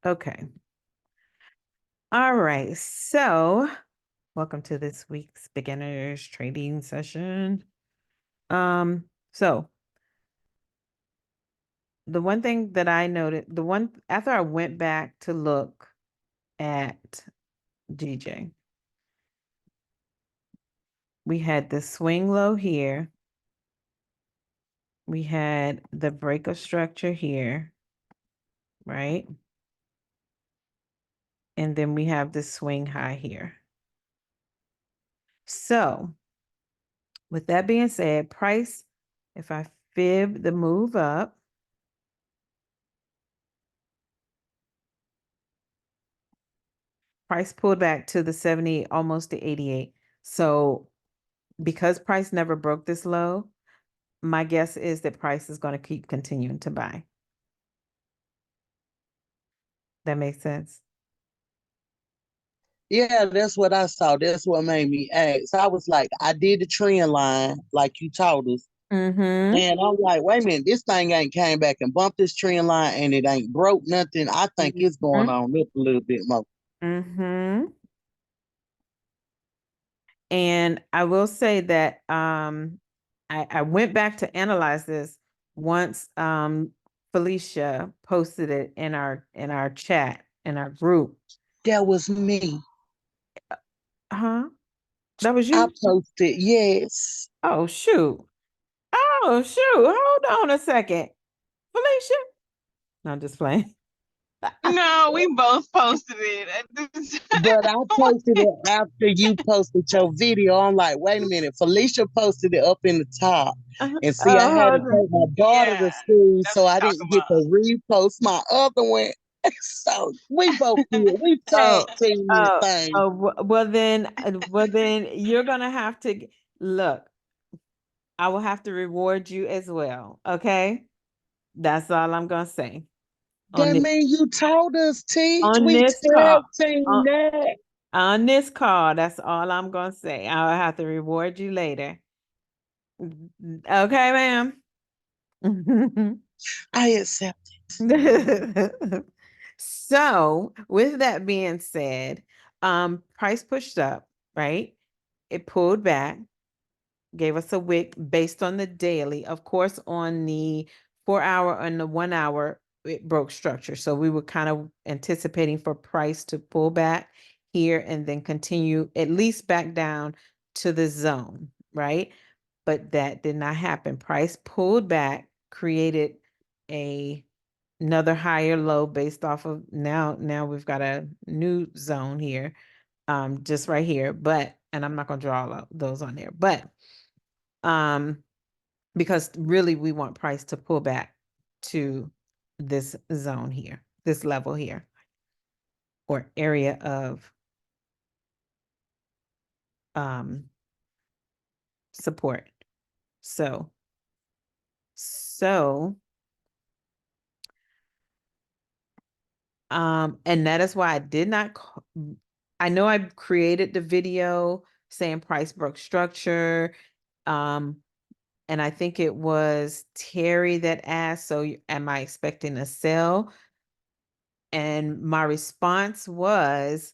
Okay. All right. So welcome to this week's beginners trading session. So the one thing that I noted, after I went back to look at DJ, we had the swing low here. We had the break of structure here, right? And then we have the swing high here. So with that being said, price, if I fib the move up, price pulled back to the 70, almost to 88. So because price never broke this low, my guess is that price is going to keep continuing to buy. That makes sense. Yeah, that's what I saw. That's what made me ask. I was like, I did the trend line like you taught us. Mm-hmm. And I'm like, wait a minute, this thing ain't came back and bumped this trend line and it ain't broke nothing. I think it's going Mm-hmm. on up a little bit more. Mm-hmm. And I will say that I went back to analyze this once Felicia posted it in our chat, in our group. That was me. Huh? That was I you? posted, yes. Oh shoot. Oh shoot. Hold on a second. Felicia? No, I'm just playing. No, we both posted it at the But I posted it after you posted your video. I'm like, wait a minute. Felicia posted it up in the top. And see, I had to Hold on. take my daughter Yeah, to school, that's so what I we're talking didn't get about. to repost my other one. So we both did. We tag Oh, team this thing. well then you're gonna have to look. I will have to reward you as well. Okay, that's all I'm gonna say on That this mean you told us, Teach. on We this call. tag team On, that. on this call, that's all I'm gonna say. I'll have to reward you later. Okay, ma'am. I accept. So, with that being said, price pushed up, right? It pulled back, gave us a wick based on the daily. Of course, on the 4 hour and the 1 hour, it broke structure. So we were kind of anticipating for price to pull back here and then continue at least back down to the zone, right? But that did not happen. Price pulled back, created a another higher low based off of now we've got a new zone here, just right here. But and I'm not gonna draw all those on there, but because really we want price to pull back to this zone here, this level here, or area of support. So and that is why I did not I know I created the video saying price broke structure. And I think it was Terry that asked, so am I expecting a sell? And my response was,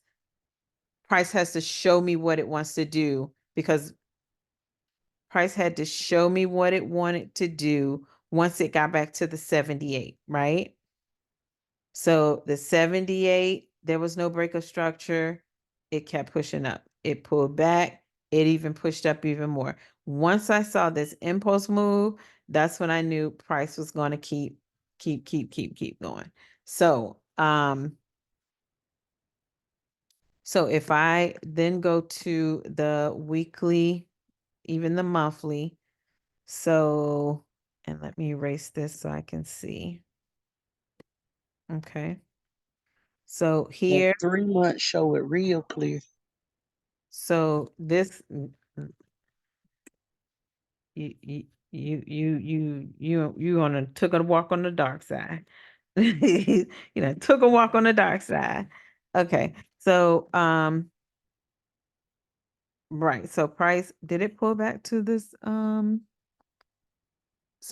price has to show me what it wants to do, because price had to show me what it wanted to do once it got back to the 78, right? So the 78, there was no break of structure. It kept pushing up. It pulled back. It even pushed up even more. Once I saw this impulse move, that's when I knew price was going to keep going. So if I then go to the weekly, even the monthly, so, and let me erase this so I can see. Okay. So That here, 3 months show it real clear. so this, you on a took a walk on the dark side. Took a walk on the dark side. Okay. So, right. So price, did it pull back to this? So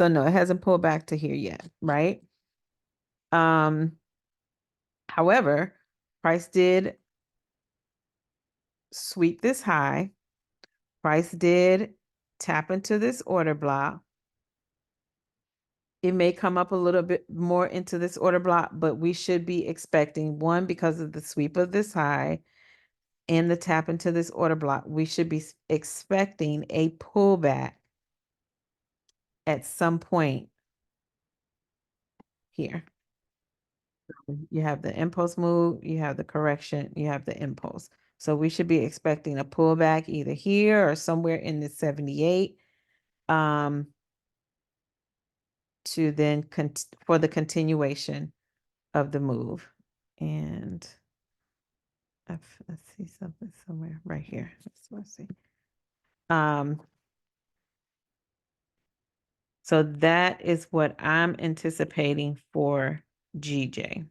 no, it hasn't pulled back to here yet, right? Um, However, price did sweep this high. Price did tap into this order block. It may come up a little bit more into this order block, but we should be expecting, one, because of the sweep of this high and the tap into this order block, we should be expecting a pullback at some point here. You have the impulse move, you have the correction, you have the impulse. So we should be expecting a pullback either here or somewhere in the 78 to then for the continuation of the move. And let's see something somewhere right here. Let's see. So that is what I'm anticipating for GJ.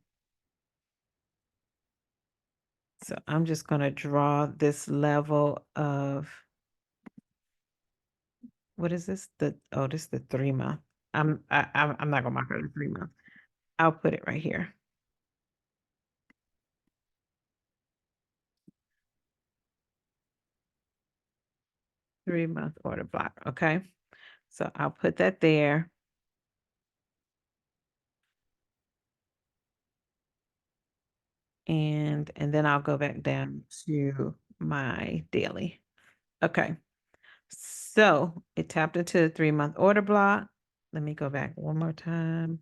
So I'm just going to draw this level of, what is this? This is the 3 month. I'm not gonna mark it the 3 month. I'll put it right here. Three-month order block. Okay. So I'll put that there. And then I'll go back down to my daily. Okay. So it tapped into the 3-month order block. Let me go back one more time.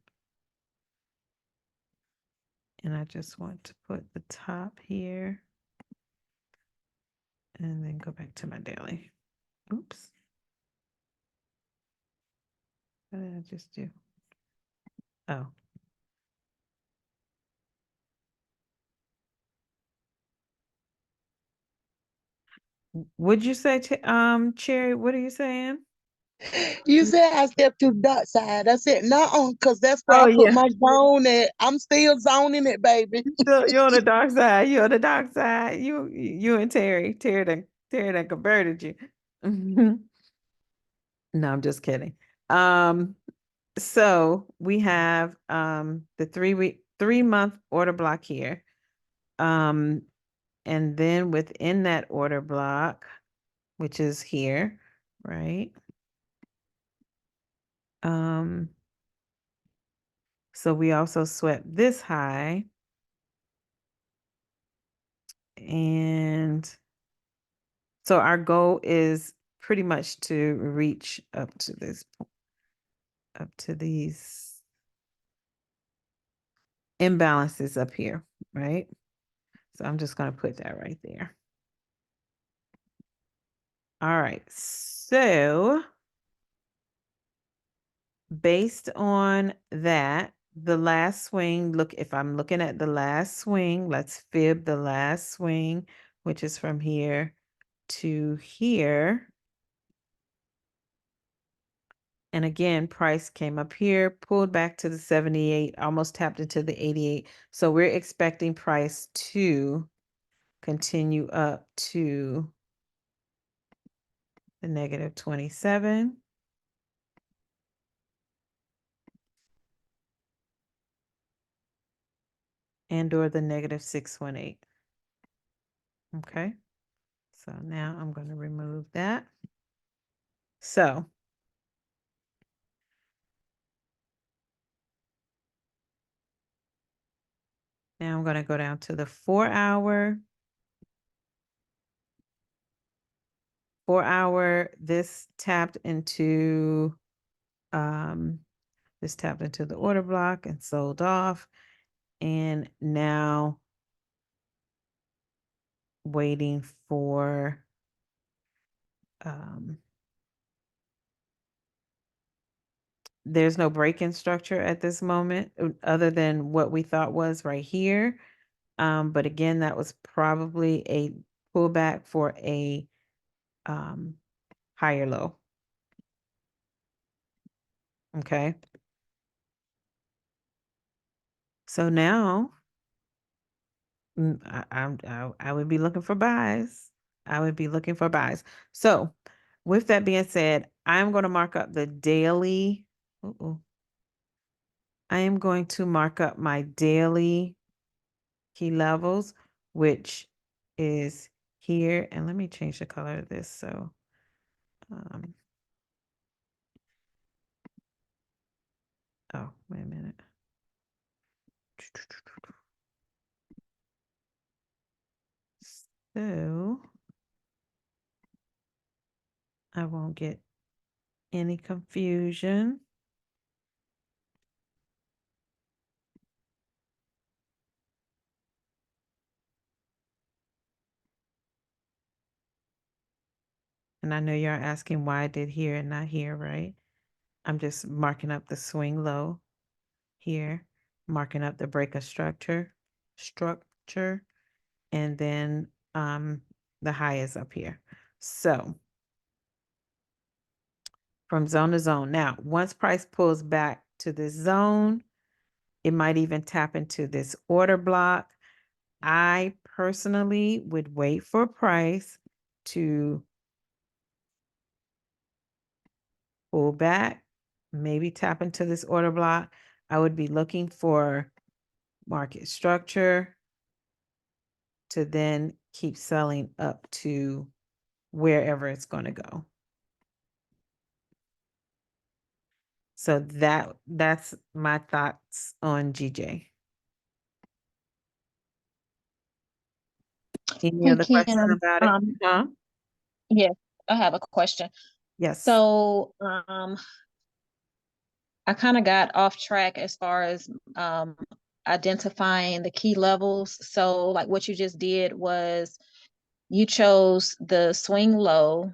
And I just want to put the top here. And then go back to my daily. Oops. What did I just do? Oh. Would you say, Cherry, what are you saying? You said I stepped to the dark side. I said, no, because that's where Oh, I put yeah. my zone at. I'm still zoning it, baby. You're on the dark side. You're on the dark side. You and Terry that converted you. No, I'm just kidding. So we have the 3-month order block here. And then within that order block, which is here, right? So we also swept this high. And so our goal is pretty much to reach up to this, up to these imbalances up here, right? So I'm just going to put that right there. All right. So based on that, the last swing, look, if I'm looking at the last swing, let's fib the last swing, which is from here to here. And again, price came up here, pulled back to the 78, almost tapped into the 88. So we're expecting price to continue up to the negative 27. And or the negative 618. Okay. So now I'm going to remove that. So now I'm going to go down to the 4-hour. 4-hour, this tapped into the order block and sold off. And now waiting for there's no break-in structure at this moment other than what we thought was right here. But again, that was probably a pullback for a higher low. Okay. So now I would be looking for buys. I would be looking for buys. So with that being said, I'm going to mark up the daily. I am going to mark up my daily key levels, which is here. And let me change the color of this. So, oh, wait a minute. So I won't get any confusion. And I know you're asking why I did here and not here, right? I'm just marking up the swing low here, marking up the break of structure, and then the high is up here. So from zone to zone. Now, once price pulls back to this zone, it might even tap into this order block. I personally would wait for price to pull back, maybe tap into this order block. I would be looking for market structure to then keep selling up to wherever it's going to go. So that's my thoughts on GJ. Any Hey, other questions Kim, about it? Huh? yes, I have a question. Yes. So, I kind of got off track as far as identifying the key levels. So, like what you just did was you chose the swing low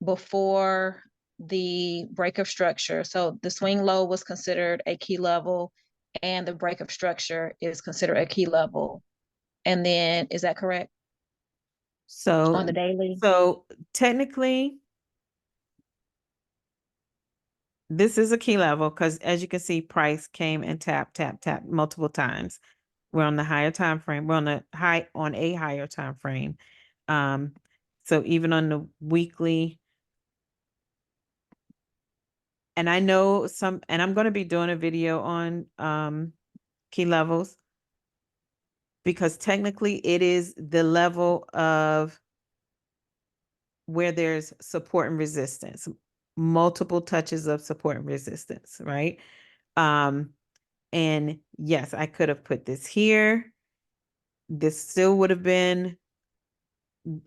before the break of structure. So the swing low was considered a key level, and the break of structure is considered a key level. And then, is that correct? So On the daily? So technically, this is a key level because as you can see, price came and tap multiple times. We're on the higher time frame. We're on a higher time frame. So even on the weekly, and I know and I'm going to be doing a video on key levels because technically it is the level of where there's support and resistance, multiple touches of support and resistance, right? And yes, I could have put this here. This still would have been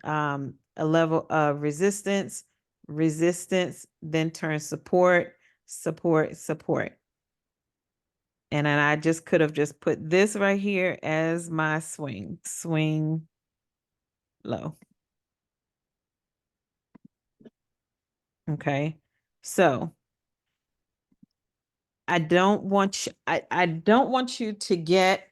a level of resistance, then turns support. And then I just could have just put this right here as my swing low. Okay. So I don't want you, I don't want you to get,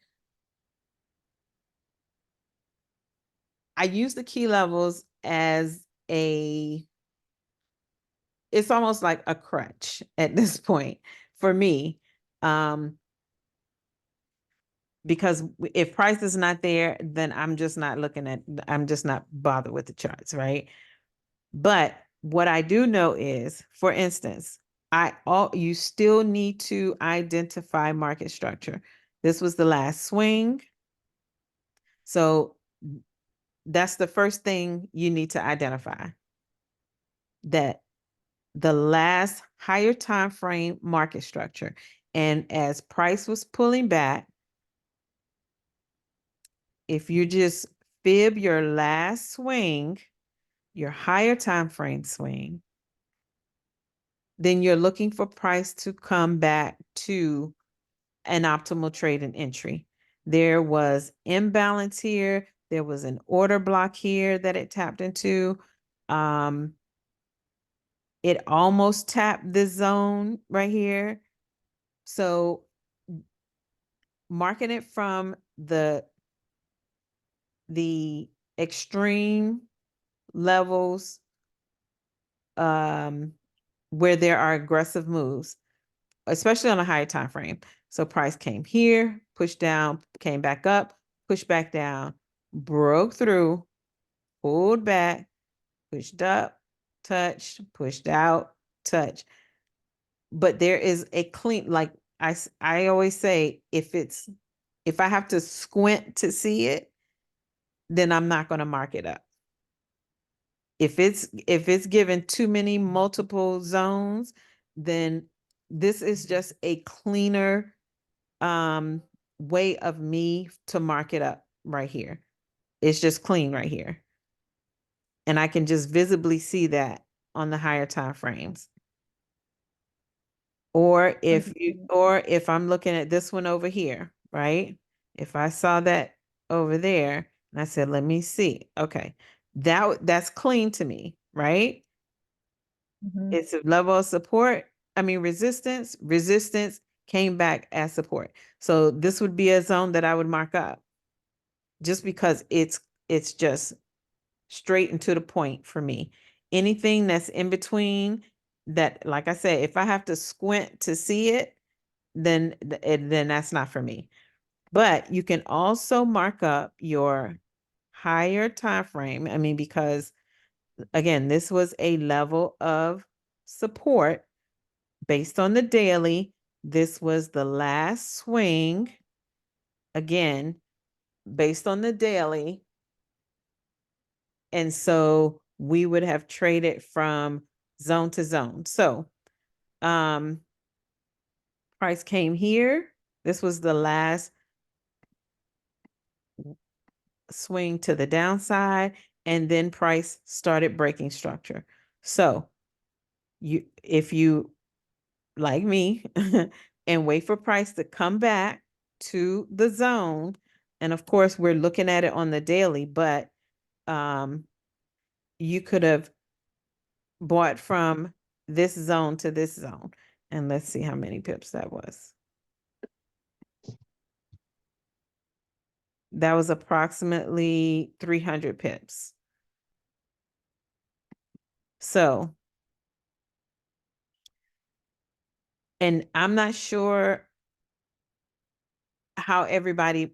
I use the key levels as it's almost like a crutch at this point for me. Because if price is not there, then I'm just not bothered with the charts, right? But what I do know is, for instance, you still need to identify market structure. This was the last swing. So that's the first thing you need to identify. That the last higher time frame market structure. And as price was pulling back, if you just fib your last swing, your higher time frame swing, then you're looking for price to come back to an optimal trade and entry. There was imbalance here. There was an order block here that it tapped into. It almost tapped this zone right here. So marking it from the extreme levels where there are aggressive moves, especially on a higher time frame. So price came here, pushed down, came back up, pushed back down, broke through, pulled back, pushed up, touched, pushed out, touch. But there is a clean, like I always say, if it's if I have to squint to see it, then I'm not going to mark it up. If it's given too many multiple zones, then this is just a cleaner way of me to mark it up right here. It's just clean right here. And I can just visibly see that on the higher time frames. Or if I'm looking at this one over here, right? If I saw that over there and I said, let me see. Okay. That's clean to me, right? Mhm. It's a level of support. I mean, resistance came back as support. So this would be a zone that I would mark up just because it's just straight and to the point for me. Anything that's in between that, like I said, if I have to squint to see it, then that's not for me. But you can also mark up your higher time frame. I mean, because again, this was a level of support based on the daily. This was the last swing. Again, based on the daily. And so we would have traded from zone to zone. So price came here. This was the last swing to the downside, and then price started breaking structure. So if you like me and wait for price to come back to the zone, and of course we're looking at it on the daily, but you could have bought from this zone to this zone. And let's see how many pips that was. That was approximately 300 pips. So, and I'm not sure how everybody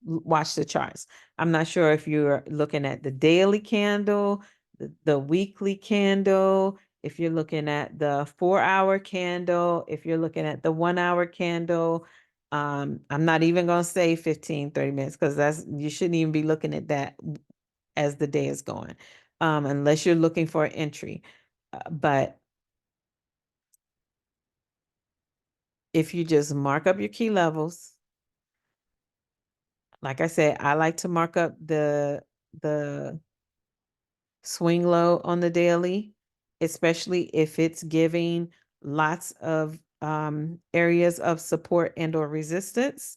watch the charts. I'm not sure if you're looking at the daily candle, the weekly candle, if you're looking at the 4-hour candle, if you're looking at the 1-hour candle. I'm not even going to say 15, 30 minutes because you shouldn't even be looking at that as the day is going, unless you're looking for an entry. But if you just mark up your key levels, like I said, I like to mark up the swing low on the daily, especially if it's giving lots of areas of support and or resistance.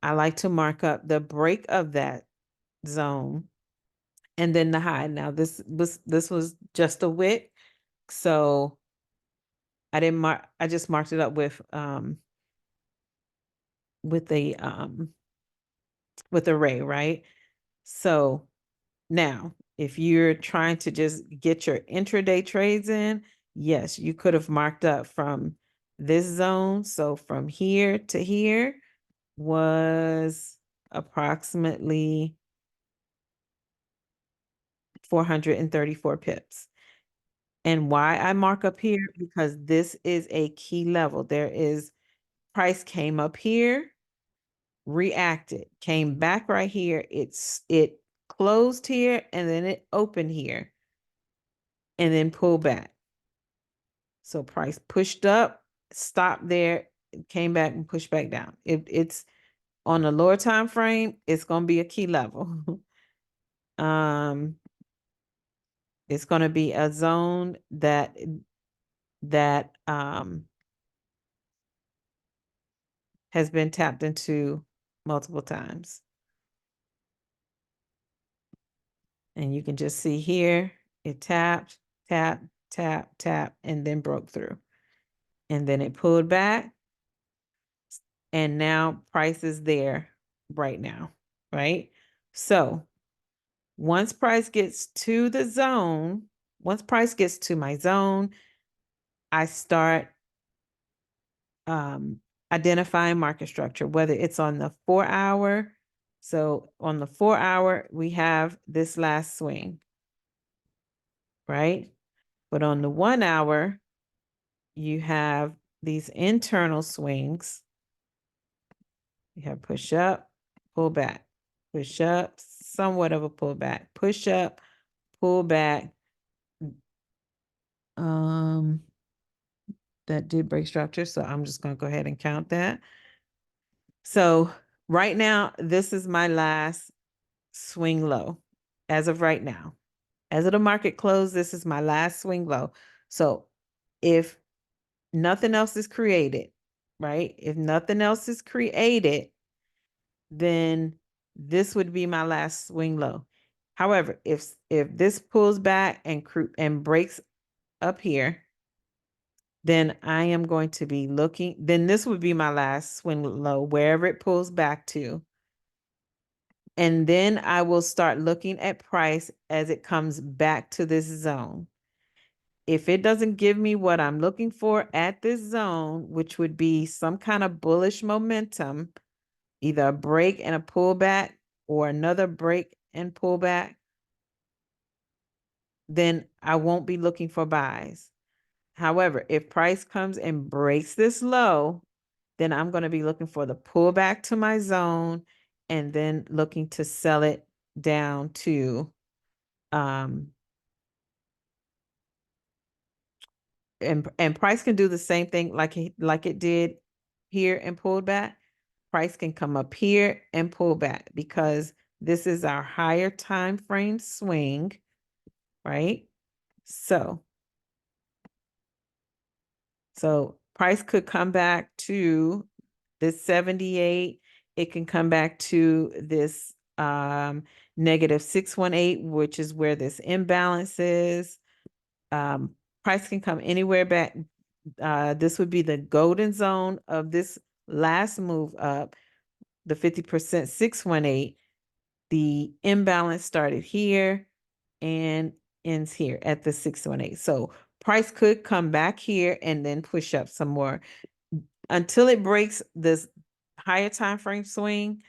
I like to mark up the break of that zone and then the high. Now this was just a wick, so I didn't mark. I just marked it up with the ray, right? So now, if you're trying to just get your intraday trades in, yes, you could have marked up from this zone. So from here to here was approximately 434 pips. And why I mark up here, because this is a key level. Price came up here, reacted, came back right here. It closed here and then it opened here and then pulled back. So price pushed up, stopped there, came back and pushed back down. It's on a lower time frame, it's going to be a key level. It's going to be a zone that has been tapped into multiple times. And you can just see here, it tapped, tap, tap, tap, and then broke through. And then it pulled back. And now price is there right now, right? So once price gets to the zone, once price gets to my zone, I start identifying market structure, whether it's on the 4-hour. So on the 4-hour, we have this last swing, right? But on the 1-hour, you have these internal swings You have push up, pull back, push up, somewhat of a pullback, push up, pull back. That did break structure, so I'm just gonna go ahead and count that. So right now, this is my last swing low as of right now. As of the market close, this is my last swing low. So if nothing else is created, right? If nothing else is created, then this would be my last swing low. However, if this pulls back and breaks up here, then I am going to be looking, then this would be my last swing low, wherever it pulls back to. And then I will start looking at price as it comes back to this zone. If it doesn't give me what I'm looking for at this zone, which would be some kind of bullish momentum, either a break and a pullback or another break and pullback, then I won't be looking for buys. However, if price comes and breaks this low, then I'm going to be looking for the pullback to my zone and then looking to sell it down to and price can do the same thing like it did here and pulled back. Price can come up here and pull back because this is our higher time frame swing, right? So price could come back to this 78. It can come back to this negative 618, which is where this imbalance is. Price can come anywhere back. This would be the golden zone of this last move up, the 50% 618. The imbalance started here and ends here at the 618. So price could come back here and then push up some more until it breaks this higher time frame swing.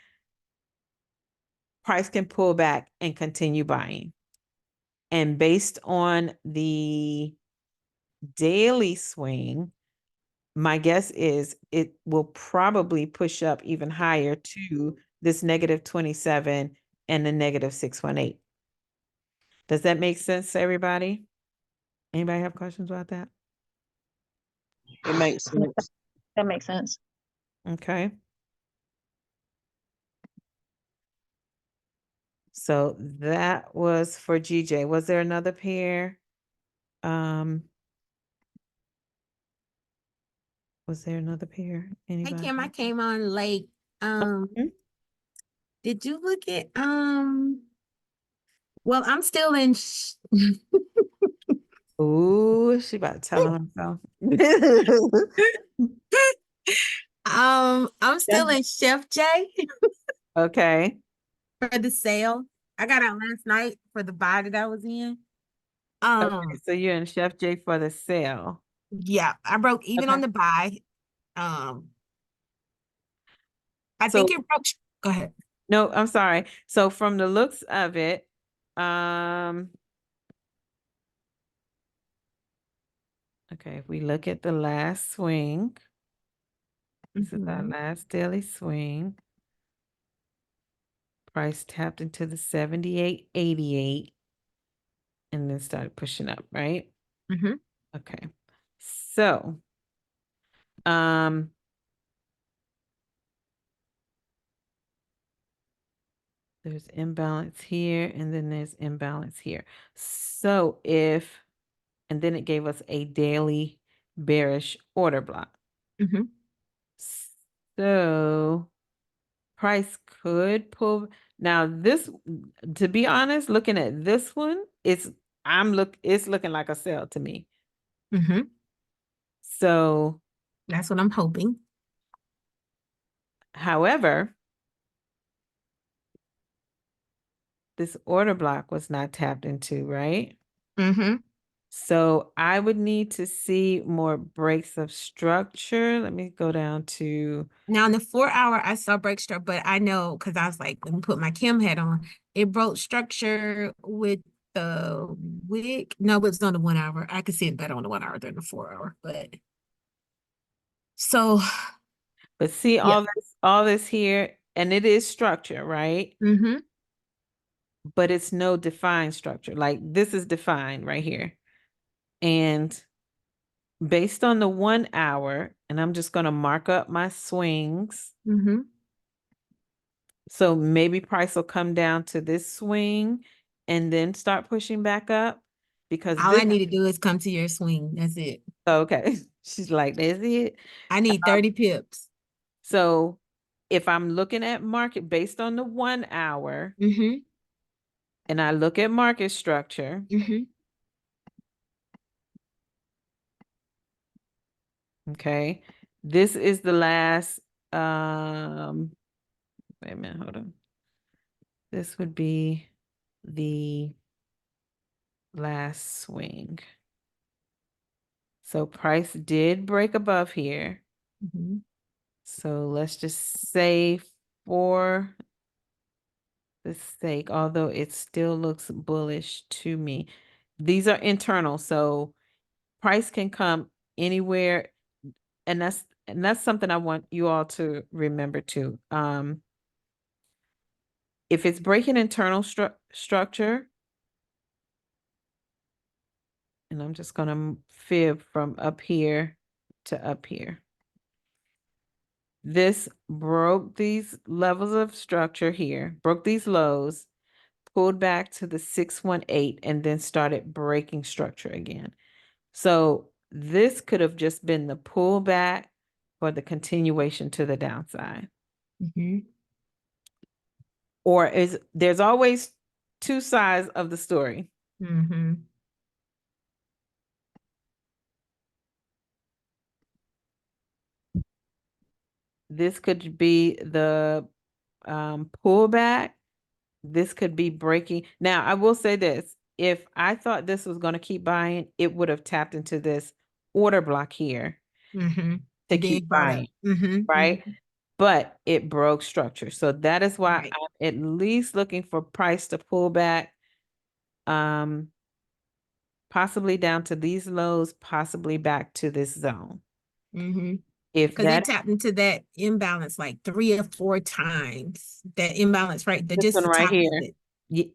Price can pull back and continue buying. And based on the daily swing, my guess is it will probably push up even higher to this negative 27 and the negative 618. Does that make sense to everybody? Anybody have questions about that? It makes sense. That makes sense. Okay. So that was for GJ. Was there another pair? Was there another pair? Hey Anybody? Kim, I came on late. Mhm. Did you look at well, I'm still in Ooh, she about to tell on herself. I'm still in Chef J Okay. for the sale. I got out last night for the buy that I was in. Okay, so you're in Chef J for the sale. Yeah, I broke even on Okay. the buy. I So think it broke. Go ahead. no, I'm sorry. So from the looks of it, okay, if we look at the last swing, this is our last daily swing. Price tapped into the 78.88 and then started pushing up, right? Mm-hmm. Okay. So, there's imbalance here and then there's imbalance here. So and then it gave us a daily bearish order block. Mm-hmm. So price could pull. Now this, to be honest, looking at this one, it's looking like a sell to me. Mm-hmm. So That's what I'm hoping. however, this order block was not tapped into, right? Mm-hmm. So I would need to see more breaks of structure. Let me go down to, Now in the 4 hour, I saw break structure, but I know because I was like, let me put my Kim hat on. It broke structure with the wick. No, but it's on the 1 hour. I could see it better on the 1 hour than the 4 hour, but so But see Yeah. all this here, and it is structure, right? Mm-hmm. But it's no defined structure. Like this is defined right here. And based on the 1 hour, and I'm just going to mark up my swings. Mm-hmm. So maybe price will come down to this swing and then start pushing back up because All this, I need to do is come to your swing. That's it. okay. She's like, that's it. I need 30 pips. So if I'm looking at market based on the 1 hour Mm-hmm. and I look at market structure, Mm-hmm. okay, this is the last, wait a minute, hold on. This would be the last swing. So price did break above here. Mm-hmm. So let's just say for the sake, although it still looks bullish to me, these are internal. So price can come anywhere. And that's something I want you all to remember too. If it's breaking internal structure, and I'm just going to fib from up here to up here. This broke these levels of structure here, broke these lows, pulled back to the 618, and then started breaking structure again. So this could have just been the pullback for the continuation to the downside. Mm-hmm. Or there's always two sides of the story. Mm-hmm. This could be the pullback. This could be breaking. Now, I will say this. If I thought this was going to keep buying, it would have tapped into this order block here Mm-hmm. to keep buying, right? But it broke structure. So that is why Right. I'm at least looking for price to pull back, possibly down to these lows, possibly back to this zone. Mm-hmm. If Because that it tapped into that imbalance like 3 or 4 times. That imbalance, right? The this just one the right top of here, it.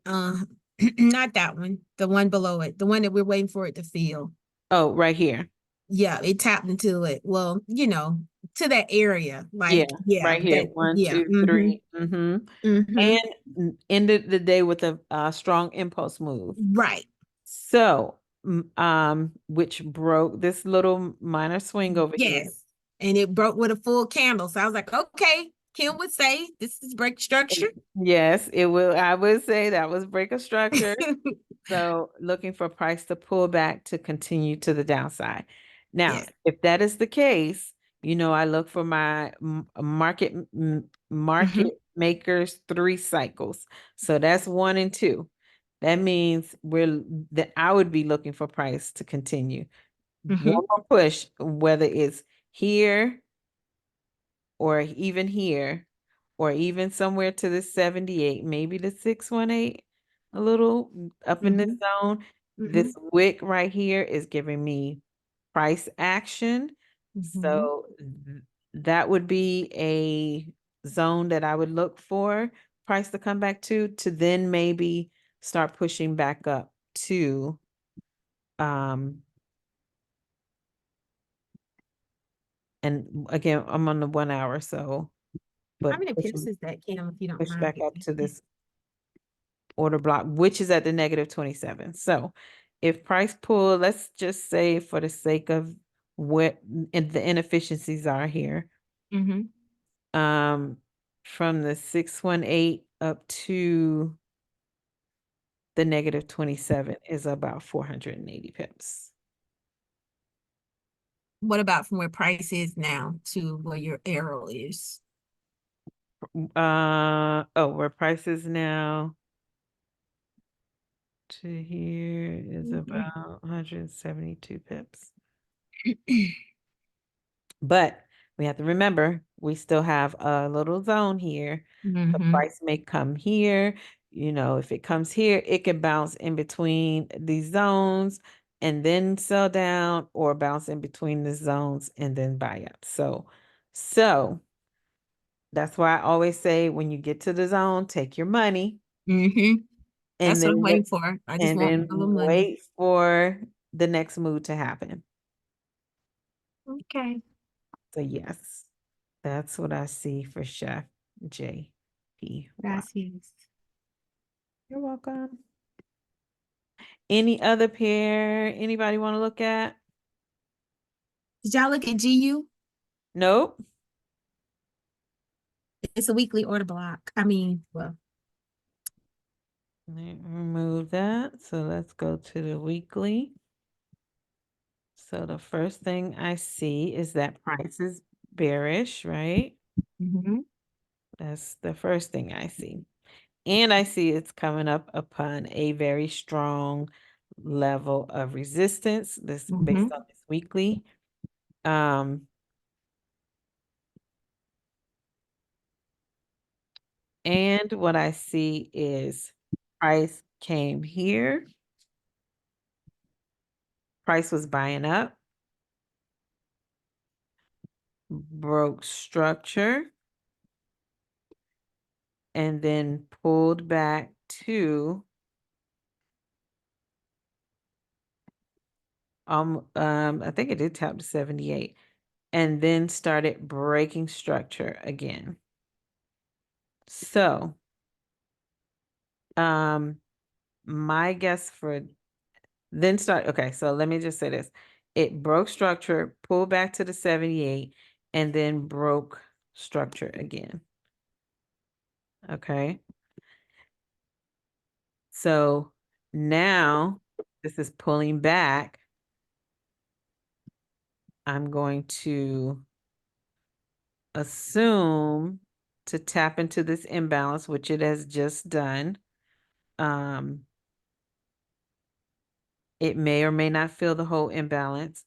Not that one. The one below it. The one that we're waiting for it to fill. oh, right here. Yeah, it tapped into it. Well, to that area. Like, Right here. that, 1, yeah. 2, 3. And ended the day with a strong impulse move. Right. So, which broke this little minor swing over here. Yes. And it broke with a full candle. So I was like, okay, Kim would say this is break structure. Yes, it will. I would say that was break of structure. So looking for price to pull back to continue to the downside. Now, Yes. if that is the case, I look for my market makers 3 cycles. So that's 1 and 2. That means that I would be looking for price to continue. One more push, whether it's here or even here, or even somewhere to the 78, maybe the 618, a little up in this zone. This wick right here is giving me price action. So that would be a zone that I would look for price to come back to then maybe start pushing back up to and again, I'm on the 1 hour, so but How many pips is that, Kim, if you don't push mind? back up to this order block, which is at the negative 27. So if price pull, let's just say for the sake of what the inefficiencies are here, from the 618 up to the negative 27 is about 480 pips. What about from where price is now to where your arrow is? Where price is now to here is about 172 pips. But we have to remember, we still have a little zone here. The price may come here. If it comes here, it can bounce in between these zones and then sell down, or bounce in between the zones and then buy up. So That's why I always say when you get to the zone, take your money Mm-hmm. and That's what I'm then waiting for. I just and want then a little money. wait for the next move to happen. Okay. So yes, that's what I see for Chef JP. Gracias. You're welcome. Any other pair anybody want to look at? Did y'all look at GU? Nope. It's a weekly order block. I mean, well, Let me remove that. So let's go to the weekly. So the first thing I see is that price is bearish, right? mhm. That's the first thing I see. And I see it's coming up upon a very strong level of resistance. This based on this weekly. And what I see is price came here. Price was buying up. Broke structure. And then pulled back to I think it did tap to 78 and then started breaking structure again. So my guess for then okay, so let me just say this. It broke structure, pulled back to the 78, and then broke structure again. Okay. So now this is pulling back. I'm going to assume to tap into this imbalance, which it has just done. It may or may not fill the whole imbalance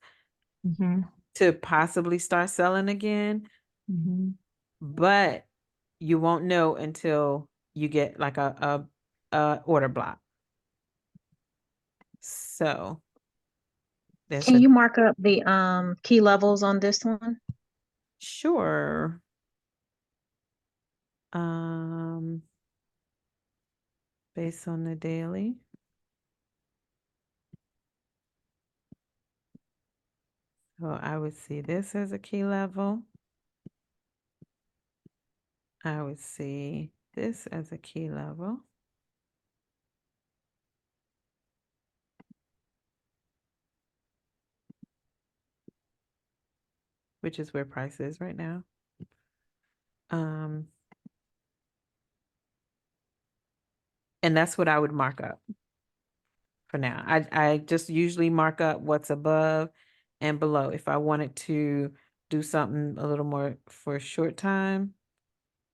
to possibly start selling again, but you won't know until you get like a order block. So there's Can you mark up the key levels on this one? sure. Based on the daily. So I would see this as a key level. I would see this as a key level. Which is where price is right now. And that's what I would mark up for now. I just usually mark up what's above and below. If I wanted to do something a little more for a short time,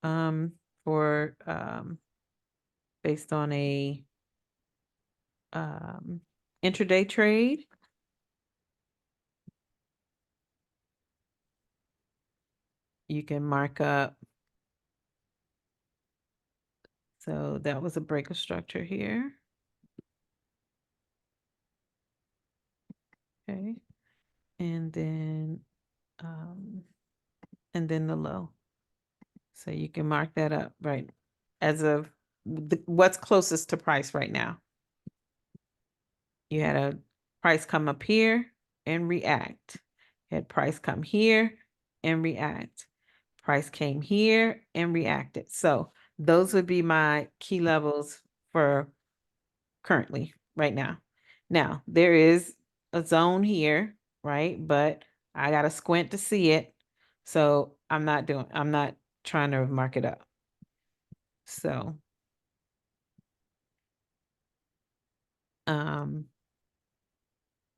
for based on a intraday trade, you can mark up. So that was a break of structure here. Okay. And then the low. So you can mark that up, right? As of what's closest to price right now. You had a price come up here and react. You had price come here and react. Price came here and reacted. So those would be my key levels for currently right now. Now there is a zone here, right? But I got to squint to see it. So I'm not trying to mark it up. So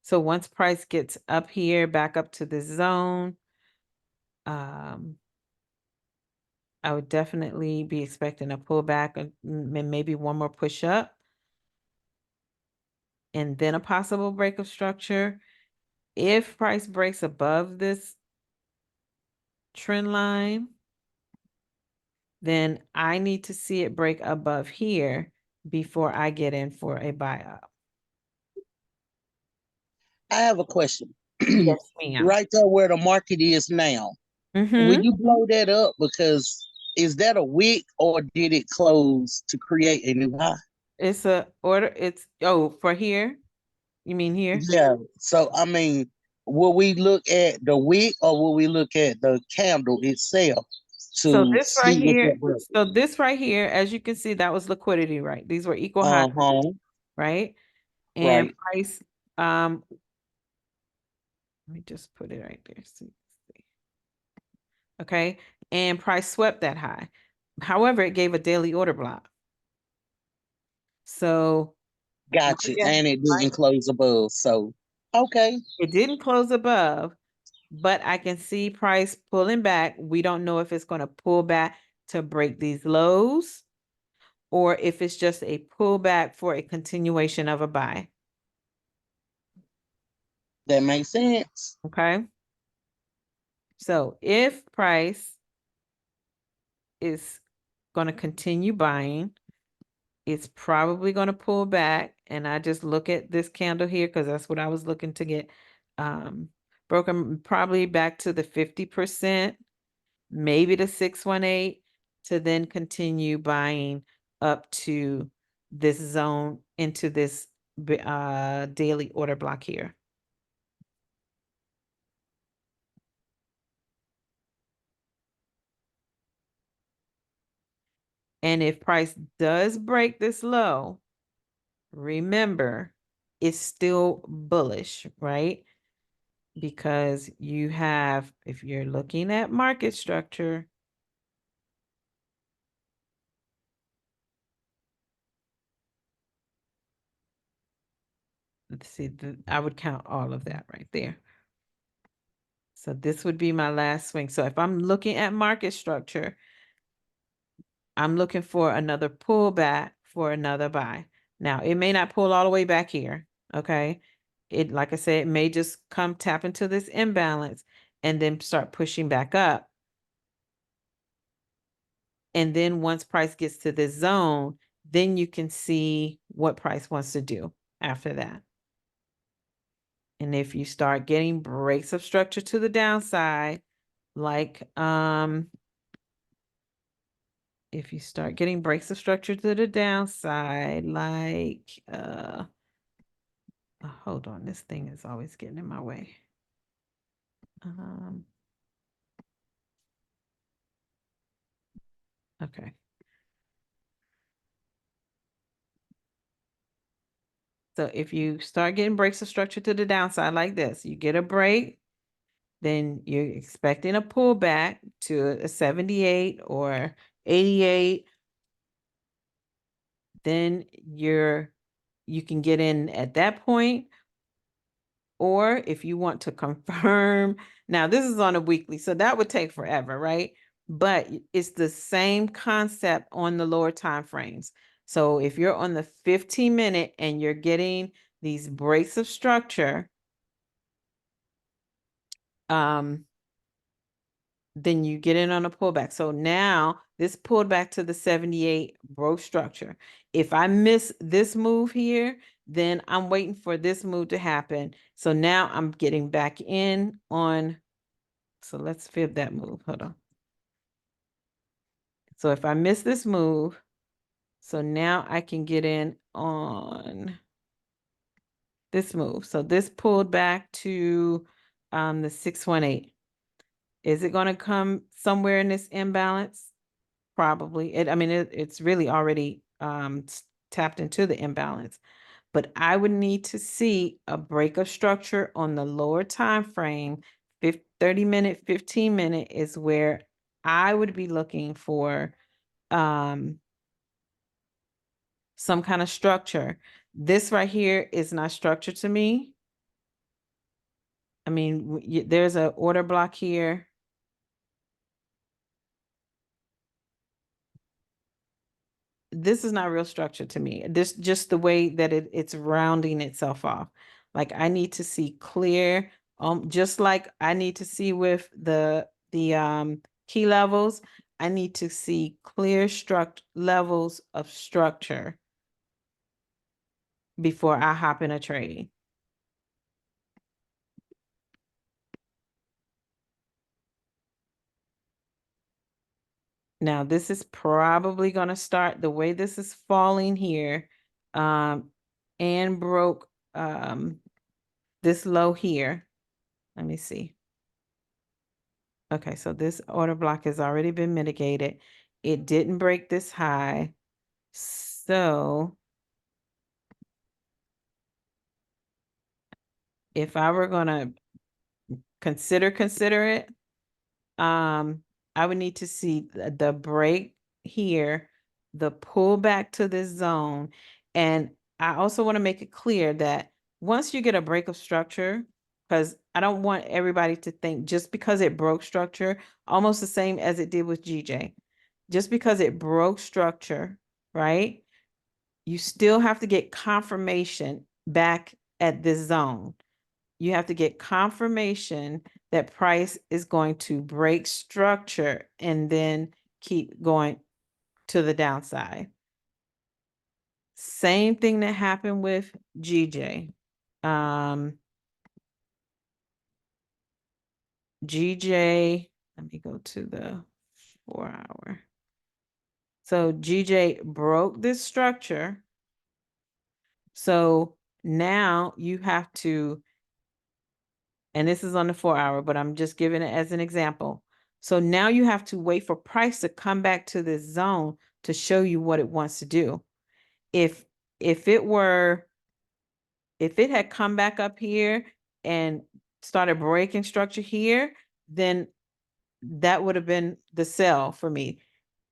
so once price gets up here, back up to the zone, I would definitely be expecting a pullback and maybe one more push up. And then a possible break of structure. If price breaks above this trend line, then I need to see it break above here before I get in for a buy up. I have a question. Yes, ma'am. Right there where the market is now. Will you blow that up? Because is that a wick or did it close to create a new high? It's a order. It's, oh, for here? You mean here? Yeah. So I mean, will we look at the wick or will we look at the candle itself So to this right see if here, it broke? so this right here, as you can see, that was liquidity, right? These were equal high, Uh-huh. right? And Right. price, let me just put it right there. See. Okay, and price swept that high. However, it gave a daily order block. So Gotcha. yeah, And it right. didn't close above. So okay. It didn't close above, but I can see price pulling back. We don't know if it's going to pull back to break these lows or if it's just a pullback for a continuation of a buy. That makes sense. Okay. So if price is going to continue buying, it's probably going to pull back. And I just look at this candle here because that's what I was looking to get broken, probably back to the 50%, maybe the 618, to then continue buying up to this zone into this daily order block here. And if price does break this low, remember, it's still bullish, right? Because you have, if you're looking at market structure, let's see, I would count all of that right there. So this would be my last swing. So if I'm looking at market structure, I'm looking for another pullback for another buy. Now, it may not pull all the way back here, okay? It, like I said, it may just come tap into this imbalance and then start pushing back up. And then once price gets to this zone, then you can see what price wants to do after that. And if you start getting breaks of structure to the downside, like if you start getting breaks of structure to the downside, like hold on, this thing is always getting in my way. Okay. So if you start getting breaks of structure to the downside like this, you get a break, then you're expecting a pullback to a 78 or 88. Then you can get in at that point. Or if you want to confirm, now this is on a weekly, so that would take forever, right? But it's the same concept on the lower time frames. So if you're on the 15-minute and you're getting these breaks of structure, then you get in on a pullback. So now this pulled back to the 78 broke structure. If I miss this move here, then I'm waiting for this move to happen. So now I'm getting back in on, so let's fib that move. Hold on. So if I miss this move, so now I can get in on this move. So this pulled back to the 618. Is it going to come somewhere in this imbalance? Probably. It's really already tapped into the imbalance. But I would need to see a break of structure on the lower time frame. 30-minute, 15-minute is where I would be looking for some kind of structure. This right here is not structured to me. I mean, there's an order block here. This is not real structure to me. This just the way that it's rounding itself off. Like I need to see clear, just like I need to see with the key levels, I need to see clear levels of structure before I hop in a trade. Now, this is probably going to start the way this is falling here, and broke this low here. Let me see. Okay, so this order block has already been mitigated. It didn't break this high. So if I were going to consider it, I would need to see the break here, the pullback to this zone. And I also want to make it clear that once you get a break of structure, because I don't want everybody to think just because it broke structure, almost the same as it did with GJ, just because it broke structure, right? You still have to get confirmation back at this zone. You have to get confirmation that price is going to break structure and then keep going to the downside. Same thing that happened with GJ. GJ, let me go to the 4 hour. So GJ broke this structure. So now you have to, and this is on the 4 hour, but I'm just giving it as an example. So now you have to wait for price to come back to this zone to show you what it wants to do. If it had come back up here and started breaking structure here, then that would have been the sell for me.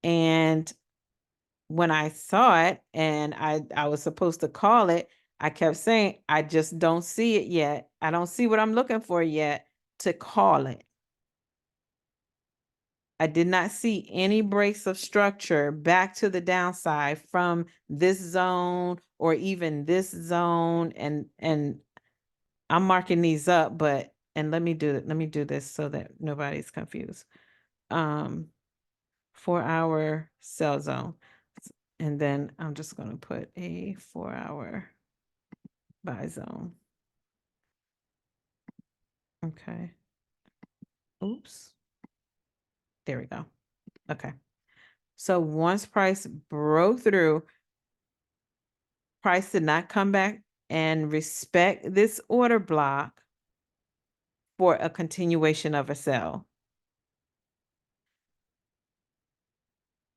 And when I saw it and I was supposed to call it, I kept saying, I just don't see it yet. I don't see what I'm looking for yet to call it. I did not see any breaks of structure back to the downside from this zone or even this zone. And I'm marking these up, but, and let me do this so that nobody's confused. 4 hour sell zone. And then I'm just going to put a 4 hour buy zone. Okay. Oops. There we go. Okay. So once price broke through, price did not come back and respect this order block for a continuation of a sell.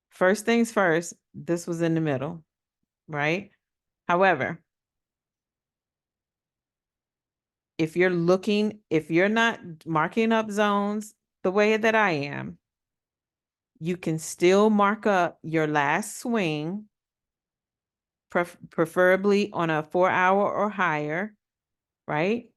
First things first, this was in the middle, right? However, if you're not marking up zones the way that I am, you can still mark up your last swing, preferably on a 4 hour or higher, right?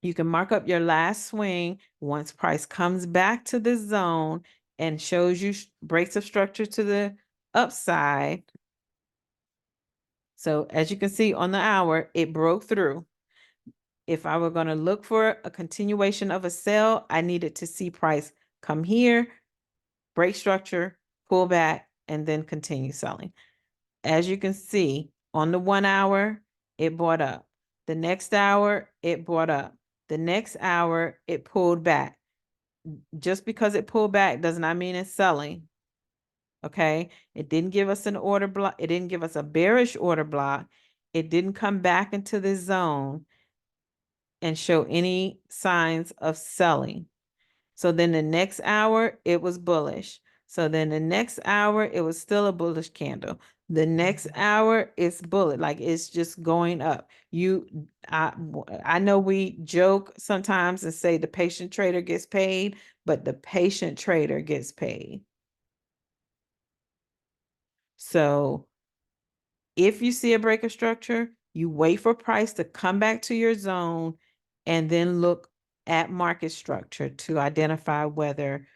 You can mark up your last swing once price comes back to this zone and shows you breaks of structure to the upside. So as you can see on the hour, it broke through. If I were going to look for a continuation of a sell, I needed to see price come here, break structure, pull back, and then continue selling. As you can see on the 1 hour, it bought up. The next hour, it bought up. The next hour, it pulled back. Just because it pulled back does not mean it's selling. Okay, it didn't give us an order block. It didn't give us a bearish order block. It didn't come back into this zone and show any signs of selling. So then the next hour, it was bullish. So then the next hour, it was still a bullish candle. The next hour, it's bullet, like it's just going up. I know we joke sometimes and say the patient trader gets paid, but the patient trader gets paid. So if you see a break of structure, you wait for price to come back to your zone and then look at market structure to identify whether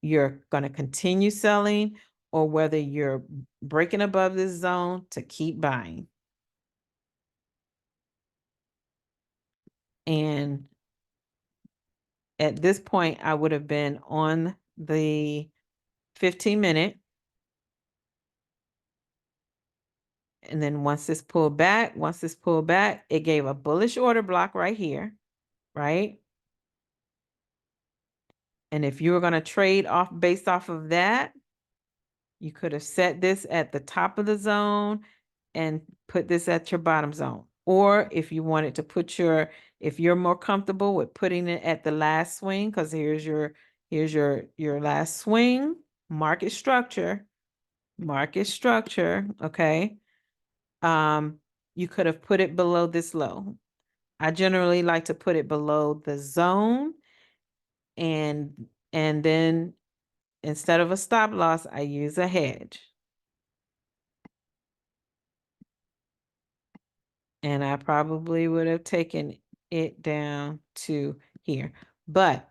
you're going to continue selling or whether you're breaking above this zone to keep buying. And at this point, I would have been on the 15-minute. And then once this pulled back, it gave a bullish order block right here, right? And if you were going to trade off based off of that, You could have set this at the top of the zone and put this at your bottom zone. Or if you wanted to put if you're more comfortable with putting it at the last swing, because here's your last swing, market structure, okay? You could have put it below this low. I generally like to put it below the zone, and then instead of a stop loss, I use a hedge. And I probably would have taken it down to here. But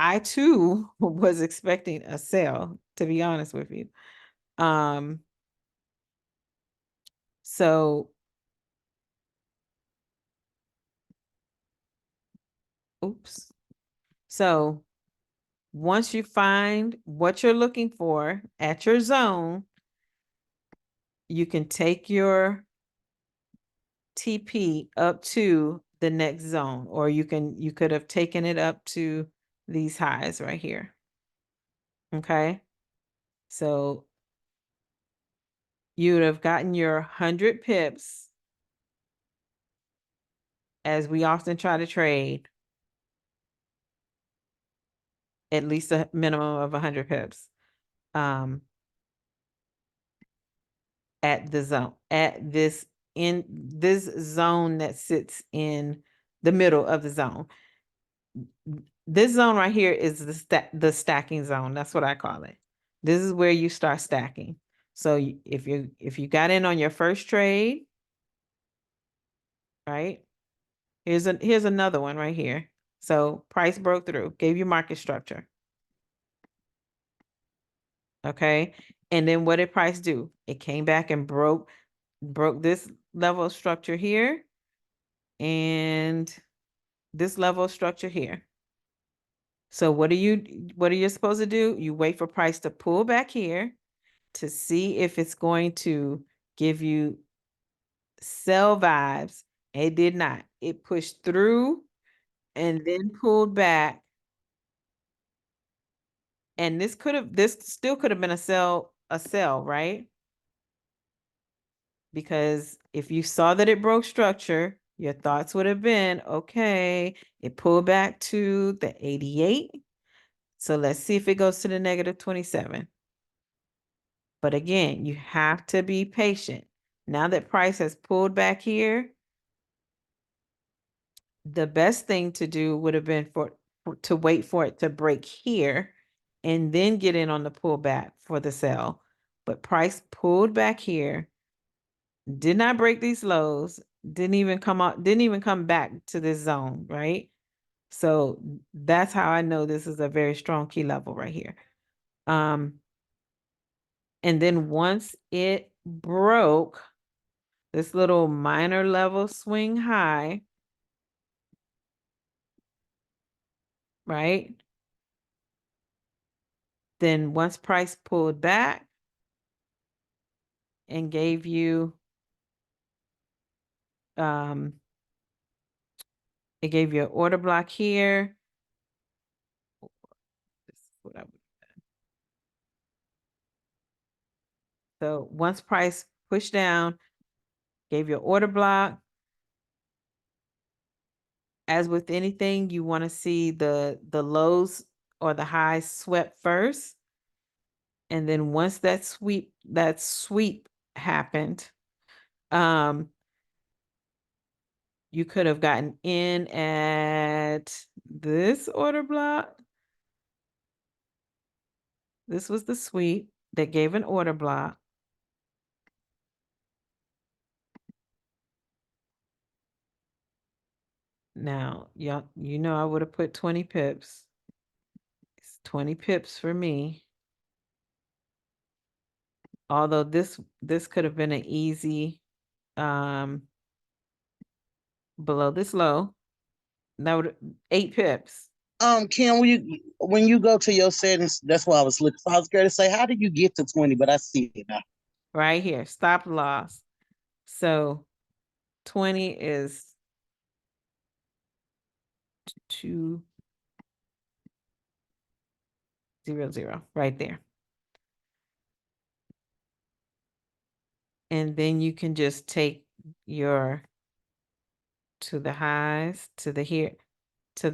I too was expecting a sell, to be honest with you. So oops. So once you find what you're looking for at your zone, you can take your TP up to the next zone, or you could have taken it up to these highs right here. Okay. So you would have gotten your 100 pips, as we often try to trade, at least a minimum of 100 pips at the zone, in this zone that sits in the middle of the zone. This zone right here is the stacking zone. That's what I call it. This is where you start stacking. So if you got in on your first trade, right? Here's another one right here. So price broke through, gave you market structure. Okay. And then what did price do? It came back and broke this level of structure here and this level of structure here. So what are you supposed to do? You wait for price to pull back here to see if it's going to give you sell vibes. It did not. It pushed through and then pulled back. And this still could have been a sell, right? Because if you saw that it broke structure, your thoughts would have been, okay, it pulled back to the 88. So let's see if it goes to the negative 27. But again, you have to be patient. Now that price has pulled back here, the best thing to do would have been to wait for it to break here and then get in on the pullback for the sell. But price pulled back here, did not break these lows, didn't even come back to this zone, right? So that's how I know this is a very strong key level right here. And then once it broke this little minor level swing high, right? Then once price pulled back and gave you, it gave you an order block here. This is what I would do. So once price pushed down, gave you an order block. As with anything, you want to see the lows or the highs swept first. And then once that sweep happened, you could have gotten in at this order block. This was the sweep that gave an order block. Now, y'all, I would have put 20 pips. It's 20 pips for me. Although this could have been an easy below this low. That would 8 pips. Kim, when you go to your settings, that's why I was looking. So I was scared to say, how did you get to 20? But I see it now. Right here, stop loss. So 20 is 2 0.00 right there. And then you can just take your to the highs to the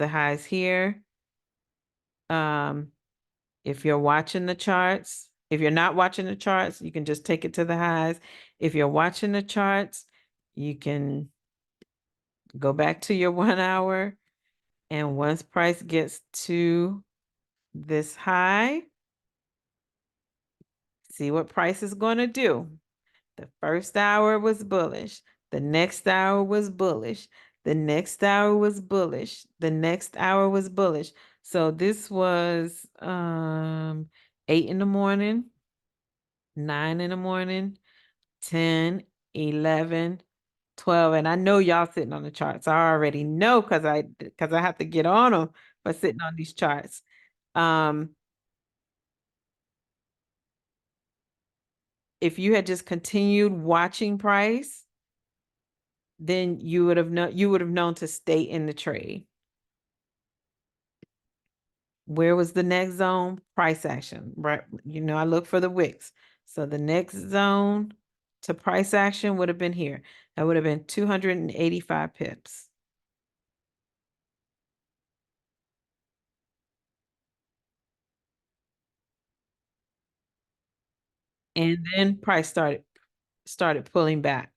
highs here. If you're watching the charts, if you're not watching the charts, you can just take it to the highs. If you're watching the charts, you can go back to your 1 hour, and once price gets to this high, see what price is going to do. The first hour was bullish. The next hour was bullish. The next hour was bullish. The next hour was bullish. So this was 8 in the morning, 9 in the morning, 10, 11, 12. And I know y'all sitting on the charts. I already know because I have to get on them for sitting on these charts. If you had just continued watching price, then you would have known to stay in the trade. Where was the next zone? Price action, right? I look for the wicks. So the next zone to price action would have been here. That would have been 285 pips. And then price started pulling back.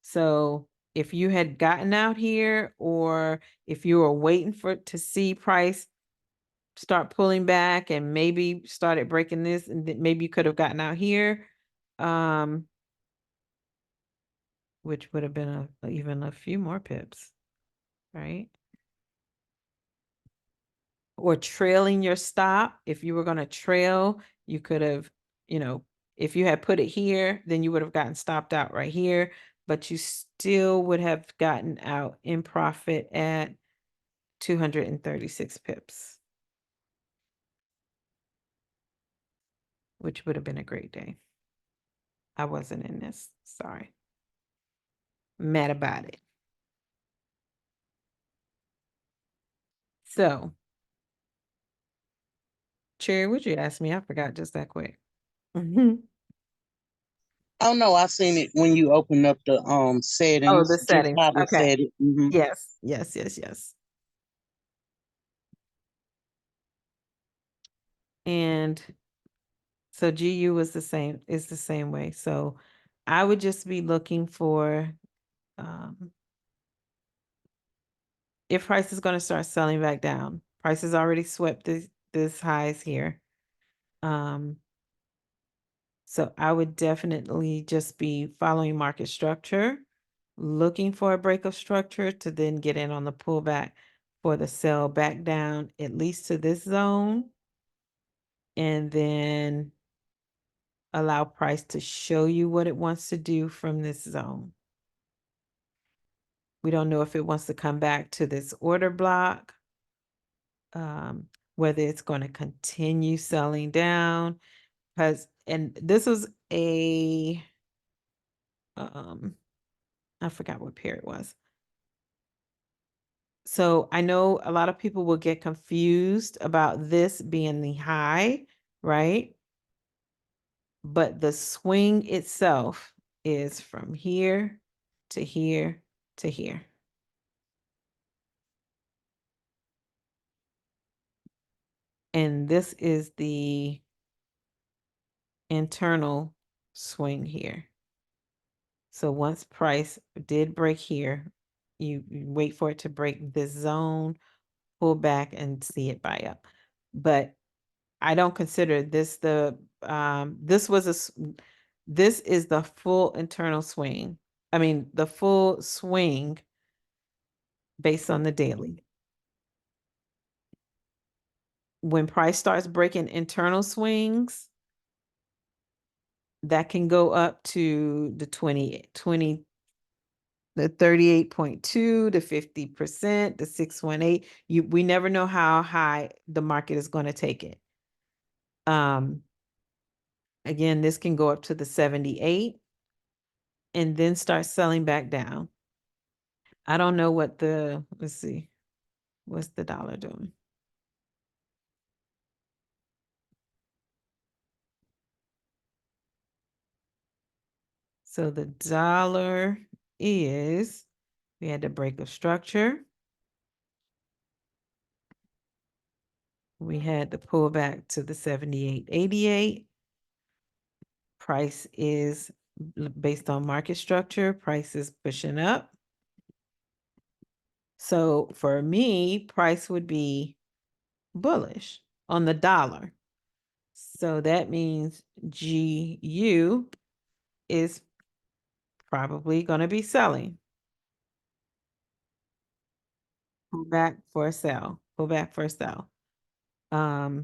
So if you had gotten out here, or if you were waiting to see price start pulling back and maybe started breaking this, and then maybe you could have gotten out here, which would have been even a few more pips, right? Or trailing your stop. If you were going to trail, you could have, if you had put it here, then you would have gotten stopped out right here, but you still would have gotten out in profit at 236 pips, which would have been a great day. I wasn't in this, sorry. Mad about it. So, Cherry, would you ask me? I forgot just that quick. Oh no, I seen it when you open up the settings. Oh, the Just settings. how to Okay. set it. Mhm. Yes, yes, yes, yes. And so GU is the same way. So I would just be looking for if price is going to start selling back down. Price has already swept this highs here. So I would definitely just be following market structure, looking for a break of structure to then get in on the pullback for the sell back down, at least to this zone, and then allow price to show you what it wants to do from this zone. We don't know if it wants to come back to this order block, whether it's going to continue selling down, and this was I forgot what pair it was. So I know a lot of people will get confused about this being the high, right? But the swing itself is from here to here to here. And this is the internal swing here. So once price did break here, you wait for it to break this zone, pull back and see it buy up. But I don't consider this this is the full internal swing. I mean, the full swing based on the daily. When price starts breaking internal swings, that can go up to the 20, the 38.2, the 50%, the 618. We never know how high the market is going to take it. Again, this can go up to the 78 and then start selling back down. I don't know what let's see, what's the dollar doing? So the dollar is, we had the break of structure. We had the pullback to the 78.88. Price is based on market structure, price is pushing up. So for me, price would be bullish on the dollar. So that means GU is probably going to be selling. Pull back for a sell. Pull back for a sell. I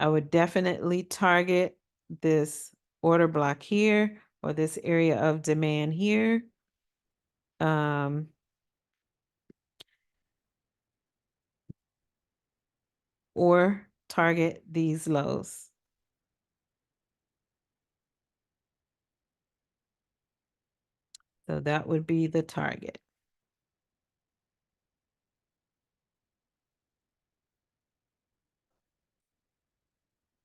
would definitely target this order block here or this area of demand here. Or target these lows. So that would be the target.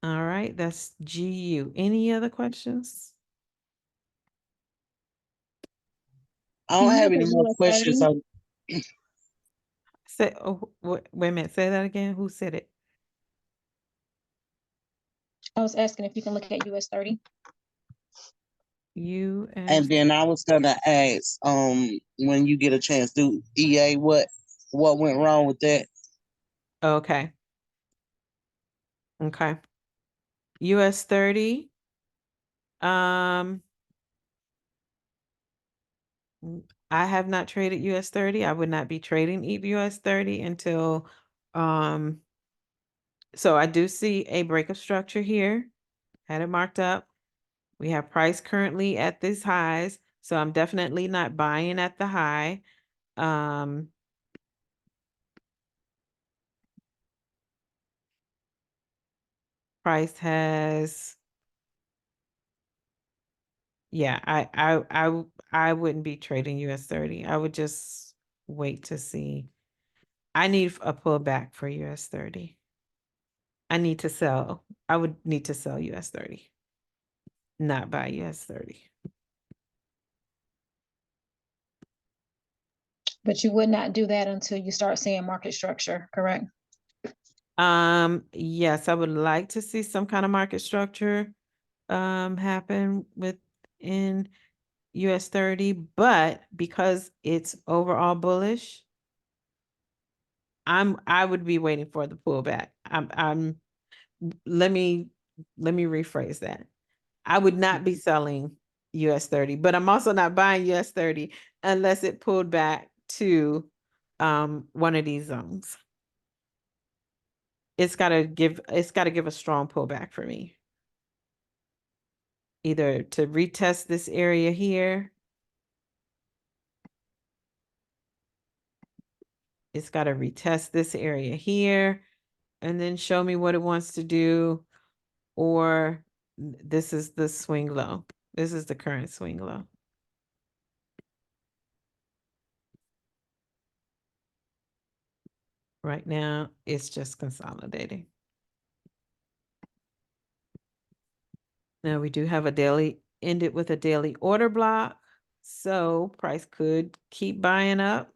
All right, that's GU. Any other questions? I don't Can you have look any at more US questions 30? on. Say, oh, wait a minute, say that again. Who said it? I was asking if you can look at US 30. You And then I was gonna ask, when you get a chance, do EA what went wrong with that? okay. Okay. US 30. I have not traded US 30. I would not be trading US 30 until so I do see a break of structure here. Had it marked up. We have price currently at these highs, so I'm definitely not buying at the high. Price has, yeah, I wouldn't be trading US 30. I would just wait to see. I need a pullback for US 30. I need to sell. I would need to sell US 30, not buy US 30. But you would not do that until you start seeing market structure, correct? Yes, I would like to see some kind of market structure happen within US 30, but because it's overall bullish, I would be waiting for the pullback. Let me rephrase that. I would not be selling US 30, but I'm also not buying US 30 unless it pulled back to one of these zones. It's got to give a strong pullback for me. Either to retest this area here. It's got to retest this area here and then show me what it wants to do. Or this is the swing low. This is the current swing low. Right now, it's just consolidating. Now we do have a daily, ended with a daily order block. So price could keep buying up.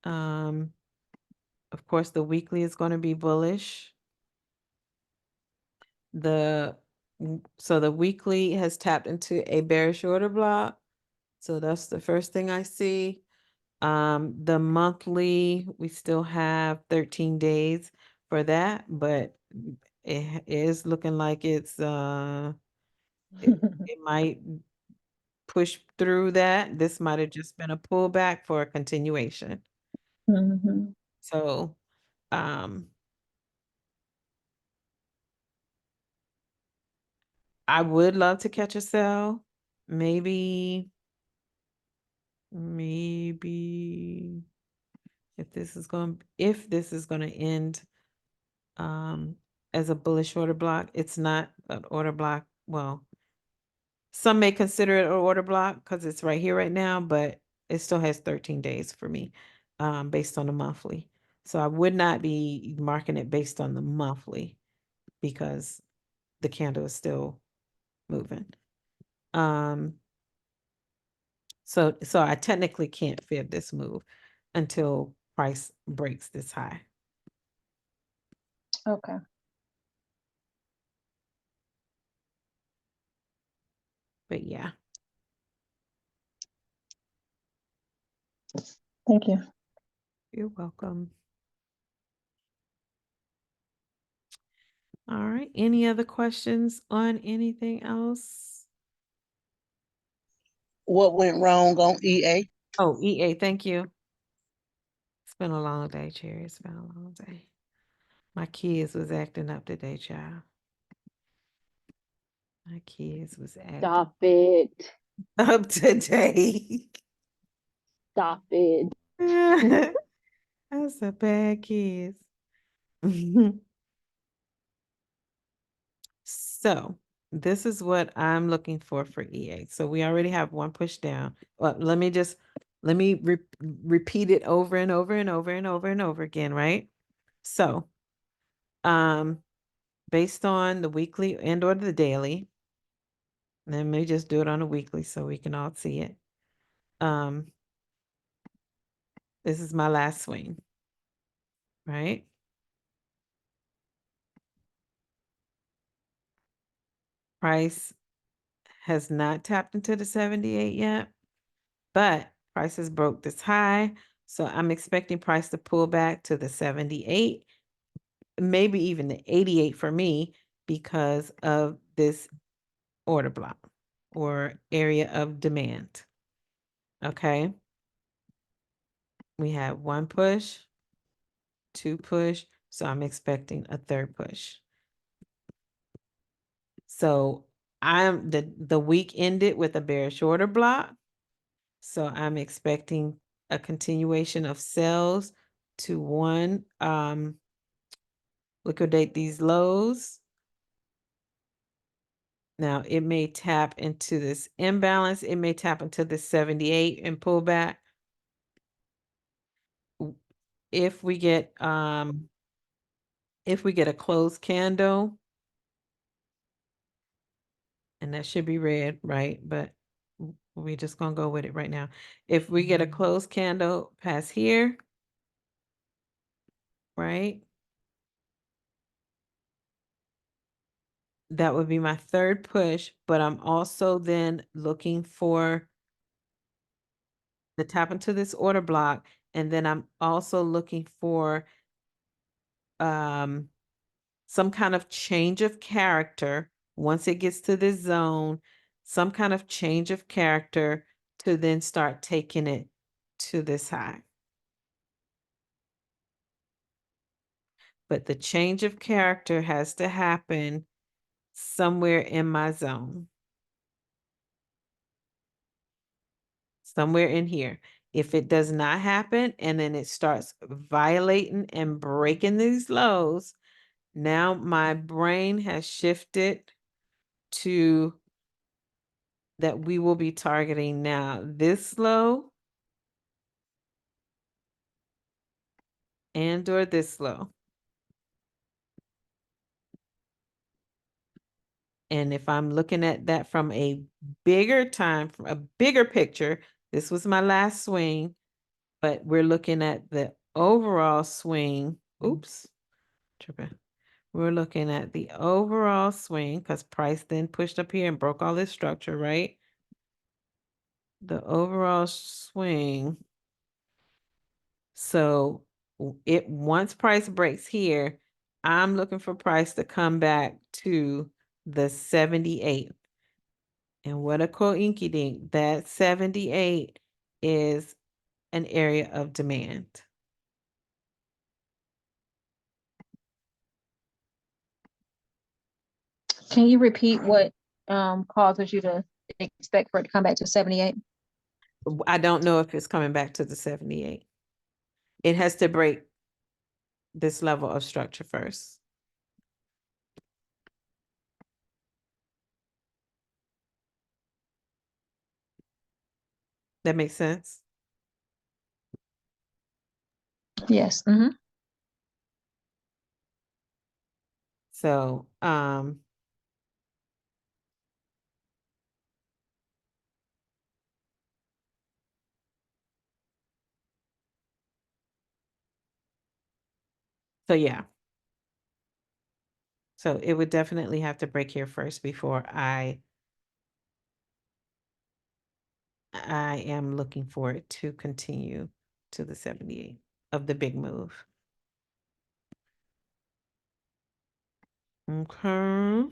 Of course, the weekly is going to be bullish. So the weekly has tapped into a bearish order block. So that's the first thing I see. The monthly, we still have 13 days for that, but it is looking like it's it might push through that. This might have just been a pullback for a continuation. Mhm. So I would love to catch a sell. Maybe if this is going to end as a bullish order block, it's not an order block. Well, some may consider it an order block because it's right here right now, but it still has 13 days for me based on the monthly. So I would not be marking it based on the monthly because the candle is still moving. So I technically can't fib this move until price breaks this high. Okay. But yeah. Thank you. You're welcome. All right. Any other questions on anything else? What went wrong on EA? Oh, EA, thank you. It's been a long day, Cherry. It's been a long day. My kids was acting up today, child. My kids was acting Stop it. up today. Stop it. That's a bad kids. So this is what I'm looking for EA. So we already have one push down. Well, let me repeat it over and over and over and over and over again, right? So, based on the weekly and or the daily, let me just do it on a weekly so we can all see it. This is my last swing, right? Price has not tapped into the 78 yet, but price has broke this high. So I'm expecting price to pull back to the 78, maybe even the 88 for me because of this order block or area of demand. Okay. We have one push, two push. So I'm expecting a third push. So the week ended with a bearish order block. So I'm expecting a continuation of sales to one, liquidate these lows. Now it may tap into this imbalance. It may tap into the 78 and pull back. If we get a closed candle, and that should be red, right? But we're just gonna go with it right now. If we get a closed candle past here, right? That would be my third push, but I'm also then looking for the tap into this order block. And then I'm also looking for some kind of change of character once it gets to this zone, some kind of change of character to then start taking it to this high. But the change of character has to happen somewhere in my zone. Somewhere in here. If it does not happen and then it starts violating and breaking these lows, now my brain has shifted to that we will be targeting now this low and or this low. And if I'm looking at that from a bigger picture, this was my last swing, but we're looking at the overall swing. Oops, tripping. We're looking at the overall swing because price then pushed up here and broke all this structure, right? The overall swing. So once price breaks here, I'm looking for price to come back to the 78. And what a coinkydink, that 78 is an area of demand. Can you repeat what causes you to expect for it to come back to 78? I don't know if it's coming back to the 78. It has to break this level of structure first. That makes sense? Yes. So, So yeah. So it would definitely have to break here first before I am looking for it to continue to the 78 of the big move. Okay.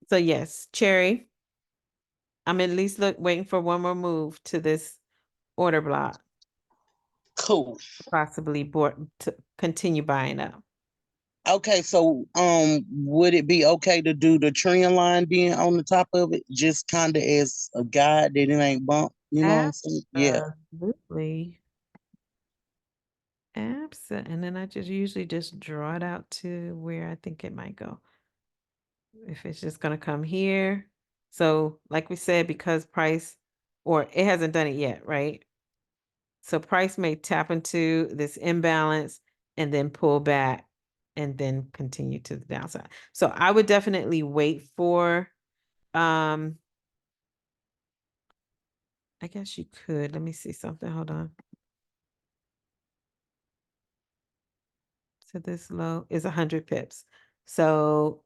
So yes, Cherry, I'm at least waiting for one more move to this order block, Cool. possibly to continue buying up. Okay, so would it be okay to do the trend line being on the top of it, just kind of as a guide that it ain't bump? You know what I'm saying? Yeah. Absolutely. Absolutely. And then I usually just draw it out to where I think it might go. If it's just going to come here. So like we said, because price, or it hasn't done it yet, right? So price may tap into this imbalance and then pull back and then continue to the downside. So I would definitely wait for, I guess you could, let me see something, hold on. So this low is 100 pips. So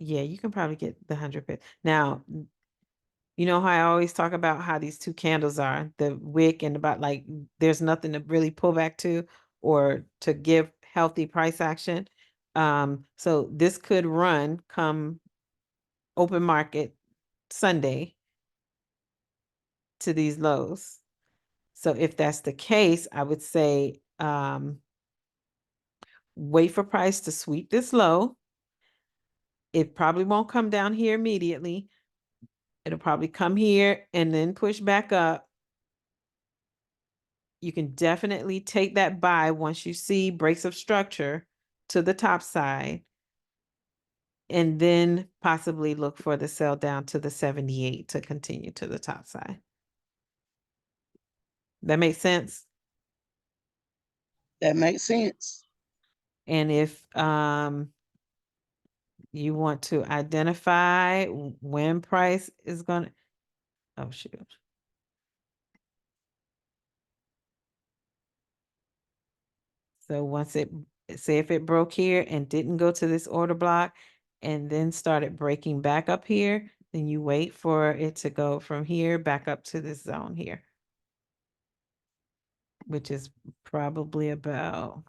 yeah, you can probably get the 100 pips. Now, you know how I always talk about how these two candles are, the wick and about like there's nothing to really pull back to or to give healthy price action. So this could run come open market Sunday to these lows. So if that's the case, I would say wait for price to sweep this low. It probably won't come down here immediately. It'll probably come here and then push back up. You can definitely take that buy once you see breaks of structure to the top side, and then possibly look for the sell down to the 78 to continue to the top side. That makes sense? That makes sense. And if you want to identify when price is going to, oh shoot. So once say if it broke here and didn't go to this order block and then started breaking back up here, then you wait for it to go from here back up to this zone here, which is probably about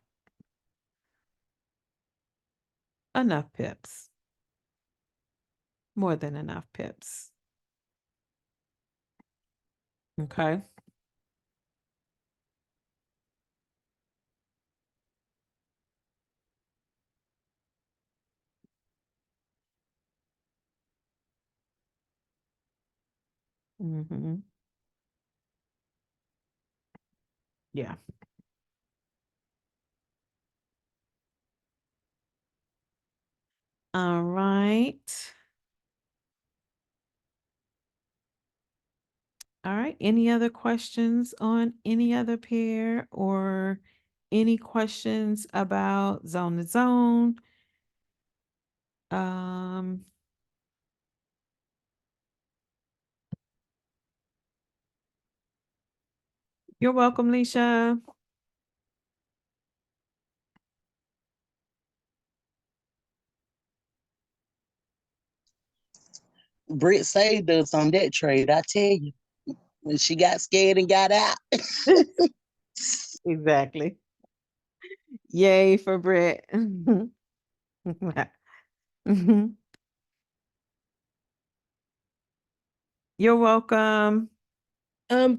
enough pips, more than enough pips. Okay. Mm-hmm. Yeah. All right. All right. Any other questions on any other pair or any questions about zone to zone? You're welcome, Leisha. Britt saved us on that trade, I tell you. When she got scared and got out. Exactly. Yay for Britt. You're welcome.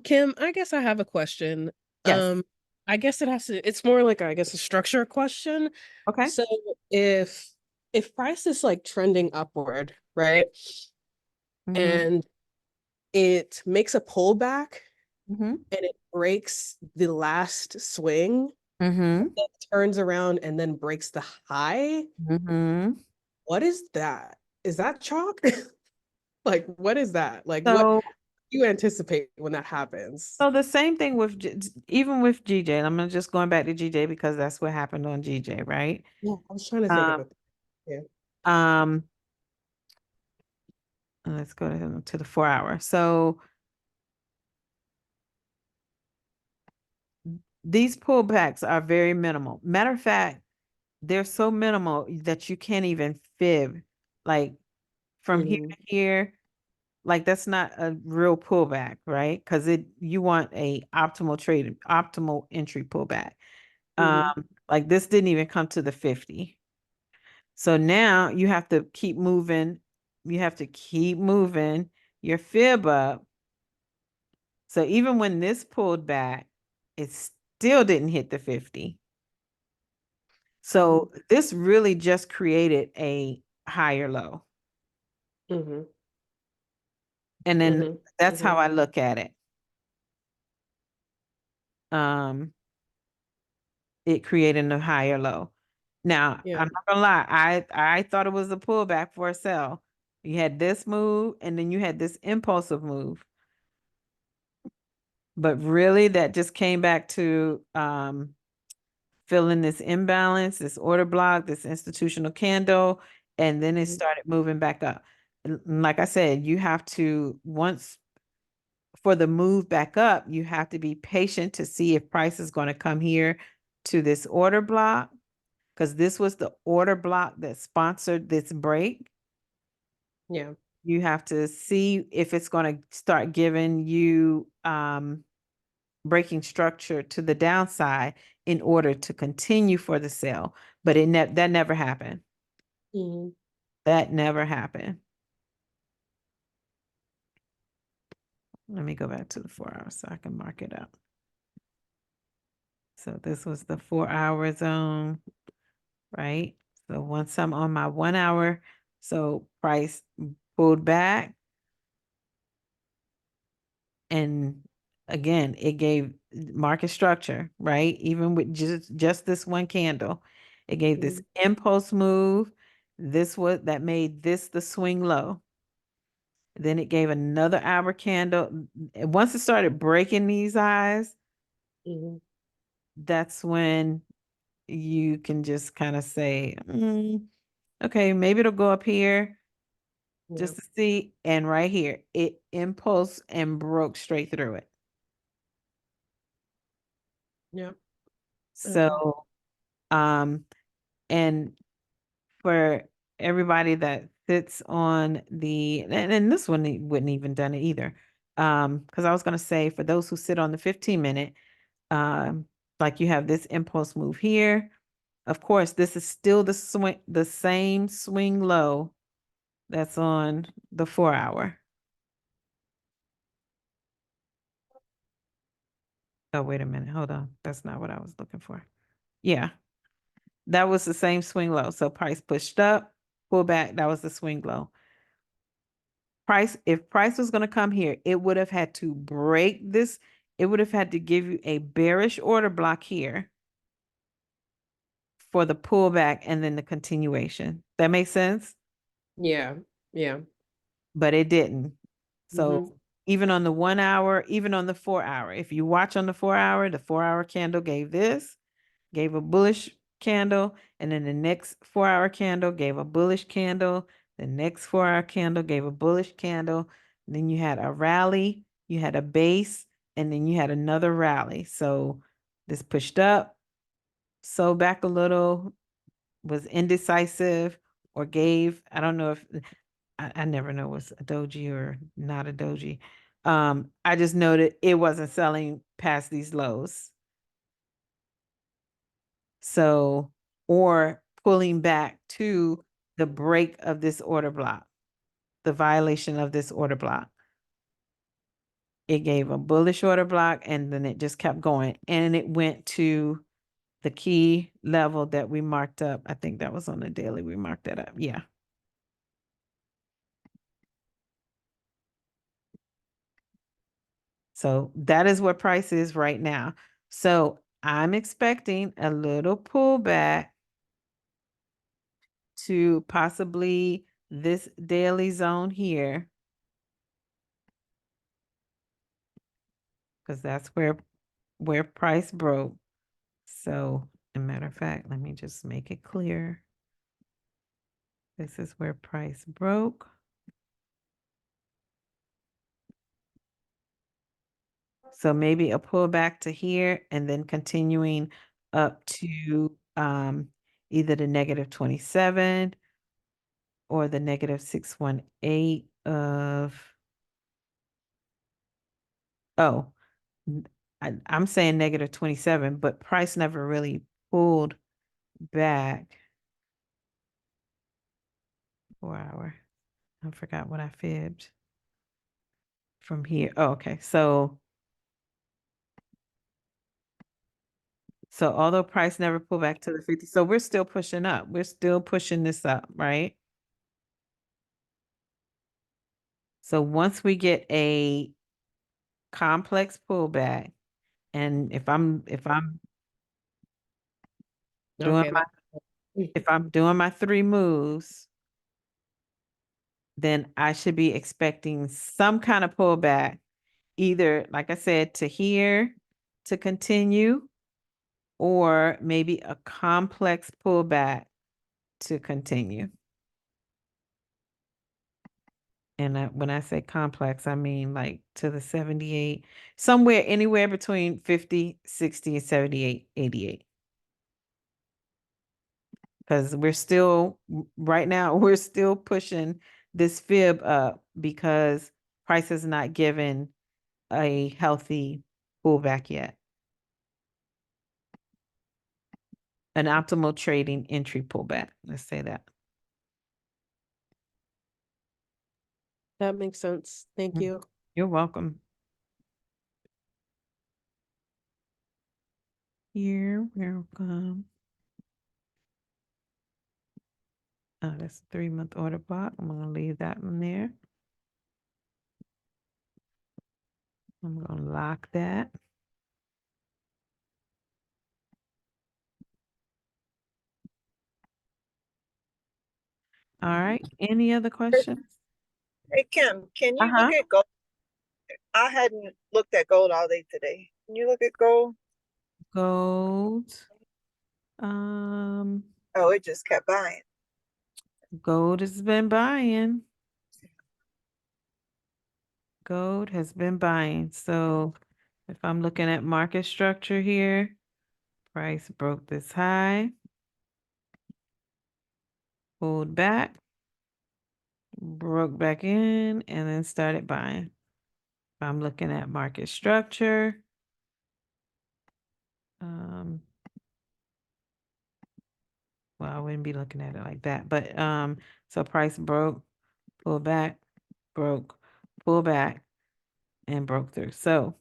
Kim, I guess I have a question. Yes. I guess it's more like, I guess, a structure question. Okay. So if price is like trending upward, right? Mhm. And it makes a pullback Mhm. and it breaks the last swing, Mhm. then turns around and then breaks the high. Mhm. What is that? Is that chalk? Like, what is that? Like, what So, do you anticipate when that happens? so the same thing with even with GJ. I'm just going back to GJ because that's what happened on GJ, right? Yeah, I was trying to think of it. Yeah. Um, And let's go to the 4 hour. So these pullbacks are very minimal. Matter of fact, they're so minimal that you can't even fib. Like from here to here, like that's not a real pullback, right? Because you want a optimal entry pullback. Like this didn't even come to the 50. So now you have to keep moving. You have to keep moving your fib up. So even when this pulled back, it still didn't hit the 50. So this really just created a higher low. Mm-hmm. And then Mhm, that's how I look at it. It created a higher low. Now, Yeah. I'm not gonna lie, I thought it was a pullback for a sell. You had this move and then you had this impulsive move. But really that just came back to filling this imbalance, this order block, this institutional candle, and then it started moving back up. And like I said, you have to, once for the move back up, you have to be patient to see if price is going to come here to this order block, because this was the order block that sponsored this break. Yeah. You have to see if it's going to start giving you breaking structure to the downside in order to continue for the sale. But that never happened. Mhm. That never happened. Let me go back to the 4 hours so I can mark it up. So this was the 4 hour zone, right? So once I'm on my 1 hour, so price pulled back. And again, it gave market structure, right? Even with just this one candle, it gave this impulse move. That made this the swing low. Then it gave another hour candle. And once it started breaking these highs, that's when you can just kind of say, okay, maybe it'll go up here just to see. And right here, it impulse and broke straight through it. Yeah. So, and for everybody that sits on and this one wouldn't even done it either. Because I was going to say for those who sit on the 15-minute, like you have this impulse move here. Of course, this is still the same swing low that's on the 4 hour. Oh, wait a minute. Hold on. That's not what I was looking for. Yeah. That was the same swing low. So price pushed up, pull back. That was the swing low. If price was going to come here, it would have had to break this. It would have had to give you a bearish order block here for the pullback and then the continuation. That makes sense? Yeah. Yeah. But it didn't. So even on the 1 hour, even on the 4 hour, if you watch on the 4 hour, the 4 hour candle gave a bullish candle, and then the next 4 hour candle gave a bullish candle. The next 4 hour candle gave a bullish candle. Then you had a rally, you had a base, and then you had another rally. So this pushed up, so back a little, was indecisive, or I don't know if, I never know what's a doji or not a doji. I just noted it wasn't selling past these lows. So, or pulling back to the break of this order block, the violation of this order block. It gave a bullish order block and then it just kept going. And it went to the key level that we marked up. I think that was on the daily. We marked that up. Yeah. So that is what price is right now. So I'm expecting a little pullback to possibly this daily zone here, because that's where price broke. So, a matter of fact, let me just make it clear. This is where price broke. So maybe a pullback to here and then continuing up to either the -27 or the -618 of, oh, I'm saying -27, but price never really pulled back. 4 hour. I forgot what I fibbed from here. Oh, okay. So although price never pulled back to the 50, so we're still pushing up. We're still pushing this up, right? So once we get a complex pullback, and if I'm doing Okay, my if I'm doing my 3 moves, then I should be expecting some kind of pullback, either, like I said, to here to continue, or maybe a complex pullback to continue. And when I say complex, I mean like to the 78, somewhere, anywhere between 50, 60, and 78, 88. Because we're still, right now, we're still pushing this fib up because price has not given a healthy pullback yet. An optimal trading entry pullback, let's say that. that makes sense. Thank Mm. you. You're welcome. You're welcome. Oh, that's a 3-month order block. I'm gonna leave that one there. I'm gonna lock that. All right, any other questions? Hey Kim, can you Uh-huh. look at gold? I hadn't looked at gold all day today. Can you look at gold? Gold. Oh, it just kept buying. Gold has been buying. Gold has been buying. So if I'm looking at market structure here, price broke this high, pulled back, broke back in, and then started buying. If I'm looking at market structure, well, I wouldn't be looking at it like that, but so price broke, pulled back, broke, pull back, and broke through. So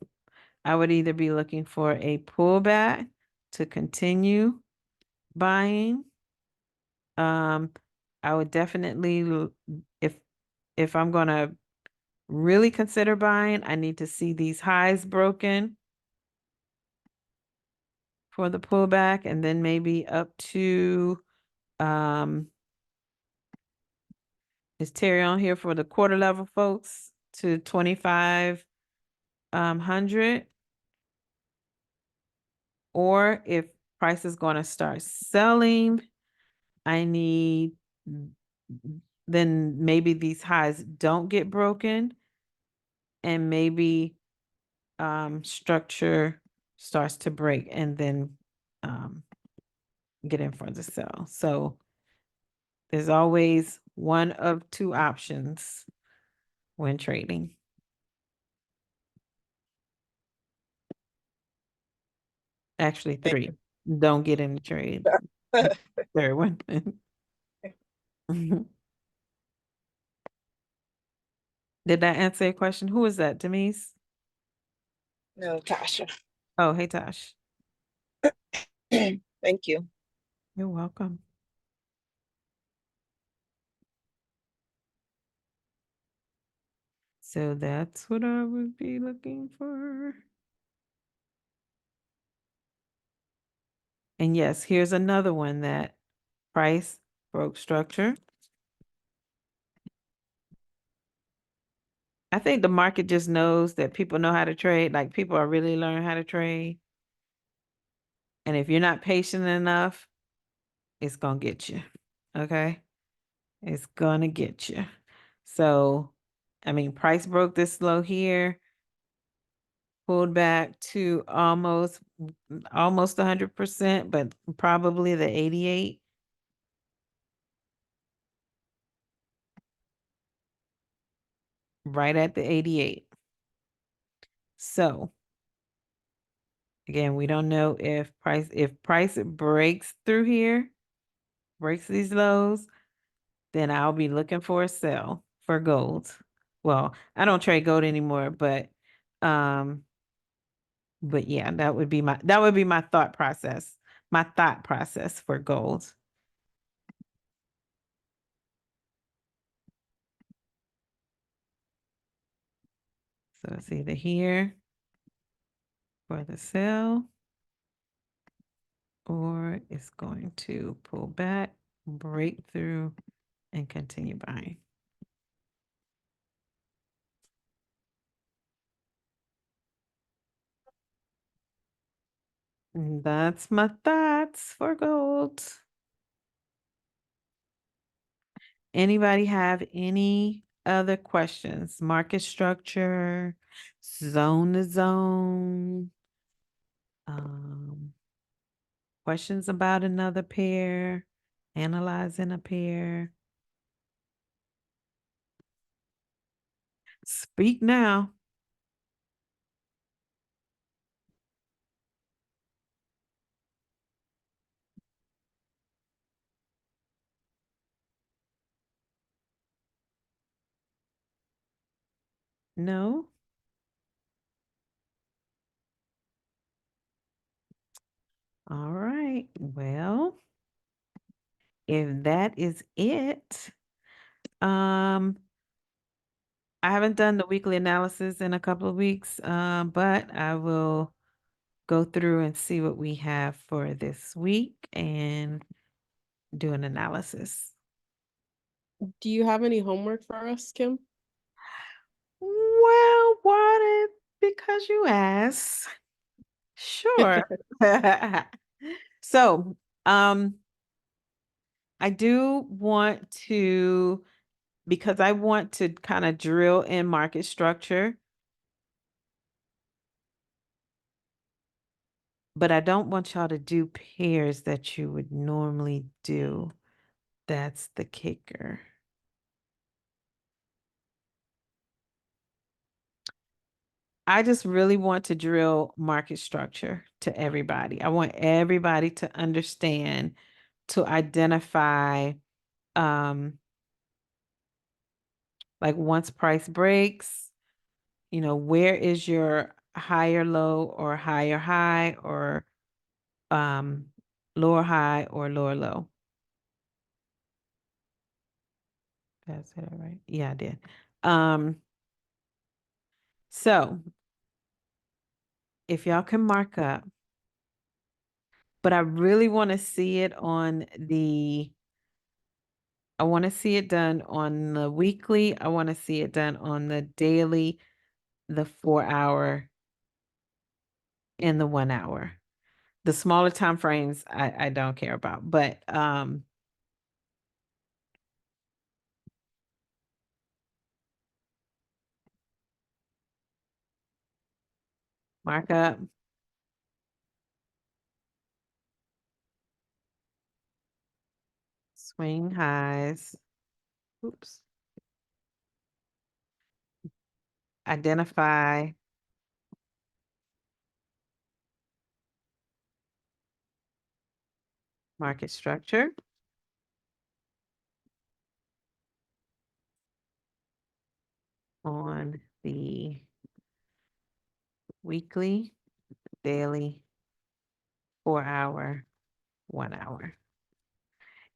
I would either be looking for a pullback to continue buying. I would definitely, if I'm gonna really consider buying, I need to see these highs broken for the pullback, and then maybe up to, is Terry on here for the quarter level, folks, to 2,500? Or if price is going to start selling, I need, then maybe these highs don't get broken, and maybe structure starts to break, and then get in for the sell. So there's always one of 2 options when trading. Actually, 3. Don't get in the trade. Third one. Did that answer your question? Who is that, Denise? No, Tasha. Oh, hey, Tosh. Thank you. You're welcome. So that's what I would be looking for. And yes, here's another one that price broke structure. I think the market just knows that people know how to trade. Like, people are really learning how to trade. And if you're not patient enough, it's gonna get you. Okay? It's gonna get you. So, I mean, price broke this low here, pulled back to almost 100%, but probably the 88. Right at the 88. So again, we don't know if price breaks through here, breaks these lows, then I'll be looking for a sell for gold. Well, I don't trade gold anymore, but yeah, that would be my thought process. My thought process for gold. So it's either here for the sell, or it's going to pull back, break through, and continue buying. And that's my thoughts for gold. Anybody have any other questions? Market structure, zone to zone, questions about another pair, analyzing a pair. Speak now. No? All right. Well, if that is it, I haven't done the weekly analysis in a couple of weeks, but I will go through and see what we have for this week and do an analysis. Do you have any homework for us, Kim? Well, because you asked. Sure. So, I do want to, because I want to kind of drill in market structure, but I don't want y'all to do pairs that you would normally do. That's the kicker. I just really want to drill market structure to everybody. I want everybody to understand, to identify, like once price breaks, where is your higher low or higher high, or lower high or lower low. That's it, right? Yeah, I did. So if y'all can mark up, but I really want to see it I want to see it done on the weekly. I want to see it done on the daily, the 4-hour, and the 1-hour. The smaller time frames, I don't care about, but mark up. Swing highs. Oops. Identify market structure. On the weekly, daily, 4-hour, 1-hour.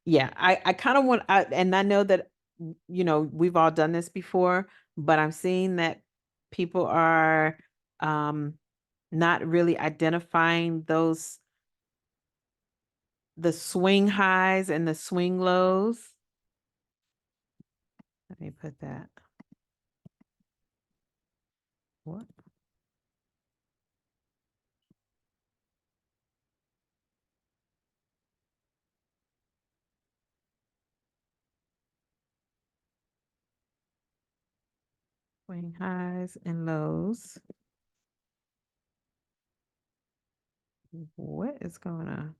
Yeah, I kind of want, and I know that, we've all done this before, but I'm seeing that people are not really identifying the swing highs and the swing lows. Let me put that. What? Swing highs and lows. What is going on?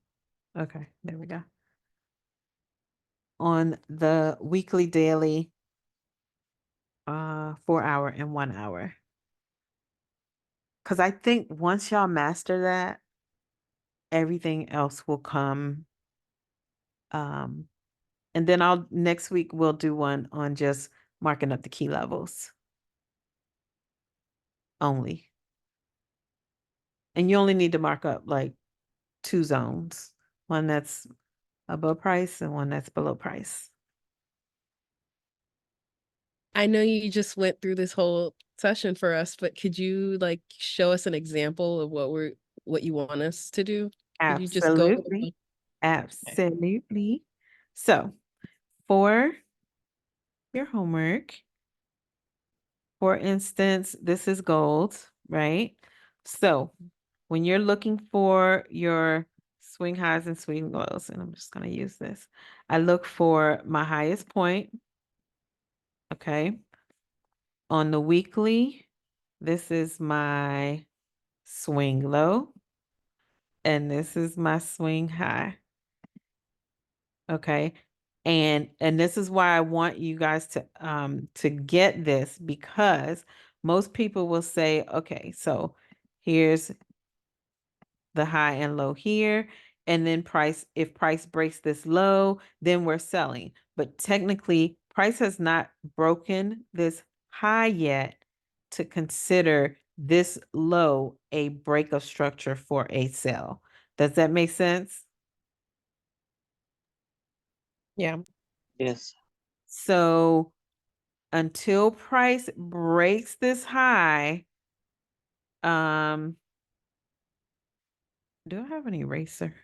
Okay, there we go. On the weekly, daily, 4 hour and 1 hour. Cause I think once y'all master that, everything else will come. And then next week we'll do one on just marking up the key levels only. And you only need to mark up like 2 zones, one that's above price and one that's below price. I know you just went through this whole session for us, but could you like show us an example of what you want us to do? Could you just go? Absolutely. Absolutely. So for your homework, for instance, this is gold, right? So when you're looking for your swing highs and swing lows, and I'm just going to use this, I look for my highest point. Okay. On the weekly, this is my swing low, and this is my swing high. Okay. And this is why I want you guys to get this, because most people will say, okay, so here's the high and low here, and then if price breaks this low, then we're selling. But technically, price has not broken this high yet to consider this low a break of structure for a sell. Does that make sense? Yeah. Yes. So until price breaks this high, do I have an eraser?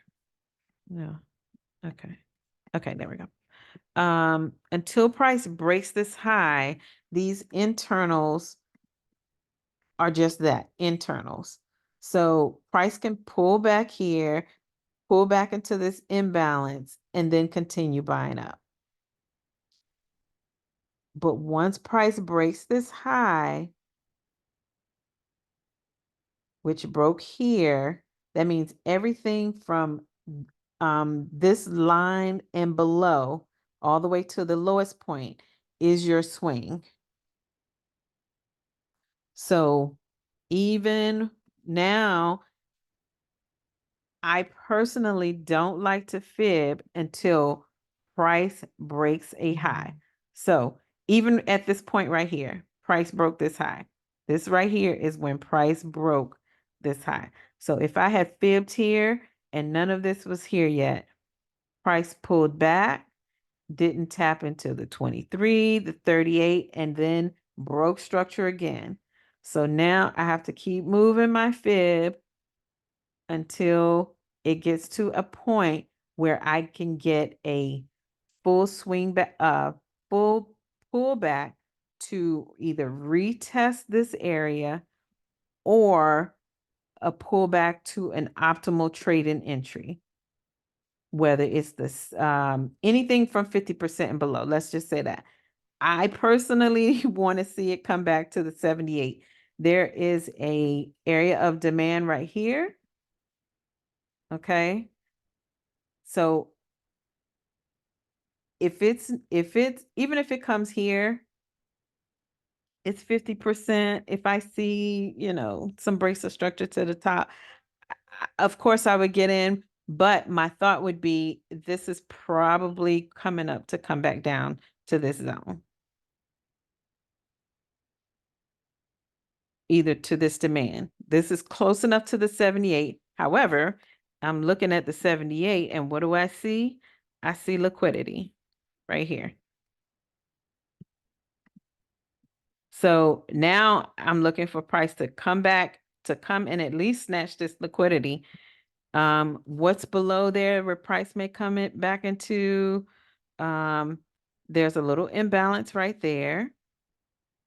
No. Okay. Okay, there we go. Until price breaks this high, these internals are just that, internals. So price can pull back here, pull back into this imbalance, and then continue buying up. But once price breaks this high, which broke here, that means everything from this line and below all the way to the lowest point is your swing. So even now, I personally don't like to fib until price breaks a high. So even at this point right here, price broke this high. This right here is when price broke this high. So if I had fibbed here and none of this was here yet, price pulled back, didn't tap into the 23, the 38, and then broke structure again. So now I have to keep moving my fib until it gets to a point where I can get a full swing back, full pullback to either retest this area or a pullback to an optimal trade-in entry. Whether it's this anything from 50% and below, let's just say that. I personally want to see it come back to the 78. There is a area of demand right here. Okay. So if it's even if it comes here, it's 50%. If I see, some breaks of structure to the top, of course I would get in, but my thought would be this is probably coming up to come back down to this zone. Either to this demand. This is close enough to the 78. However, I'm looking at the 78 and what do I see? I see liquidity right here. So now I'm looking for price to come back, to come and at least snatch this liquidity. What's below there where price may come back into, there's a little imbalance right there.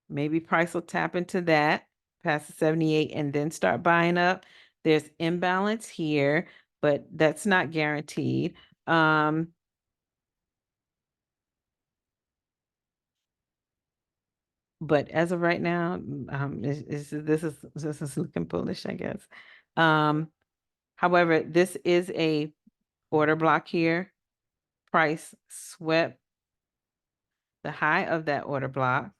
Maybe price will tap into that past the 78 and then start buying up. There's imbalance here, but that's not guaranteed. But as of right now, this is looking bullish, I guess. However, this is a order block here. Price swept the high of that order block.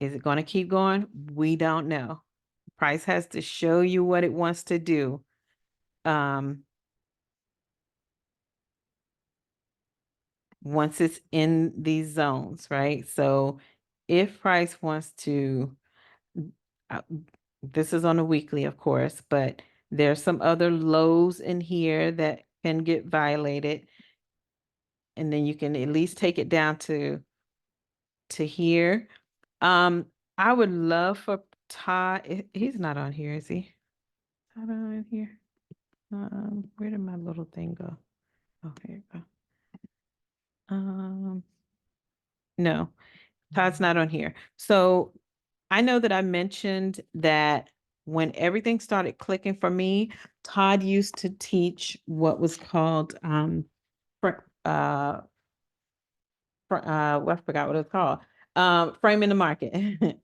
Is it going to keep going? We don't know. Price has to show you what it wants to do. Once it's in these zones, right? So if price wants to, uh, this is on a weekly, of course, but there's some other lows in here that can get violated. And then you can at least take it down to here. I would love for Todd, he's not on here, is he? Todd on here? Where did my little thing go? Oh, here you go. No, Todd's not on here. So I know that I mentioned that when everything started clicking for me, Todd used to teach what was called well, I forgot what it's called. Framing the market.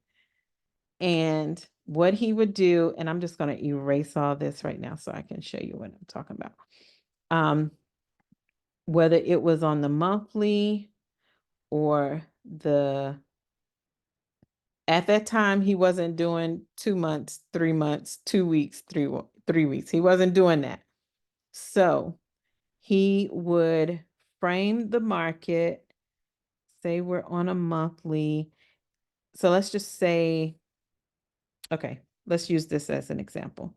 And what he would do, and I'm just going to erase all this right now so I can show you what I'm talking about. Whether it was on the monthly or at that time, he wasn't doing 2 months, 3 months, 2 weeks, 3 weeks. He wasn't doing that. So he would frame the market. Say we're on a monthly. So let's just say, okay, let's use this as an example.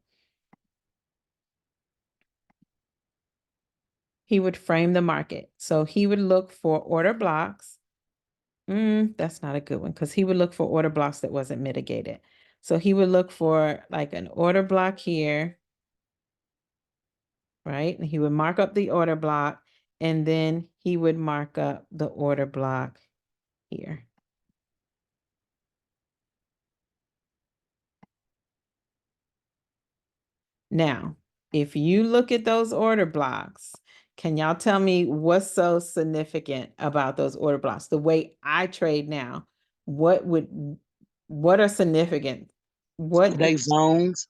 He would frame the market. So he would look for order blocks. That's not a good one because he would look for order blocks that wasn't mitigated. So he would look for like an order block here, right? And he would mark up the order block, and then he would mark up the order block here. Now, if you look at those order blocks, can y'all tell me what's so significant about those order blocks? The way I trade now, what are significant? What They zones.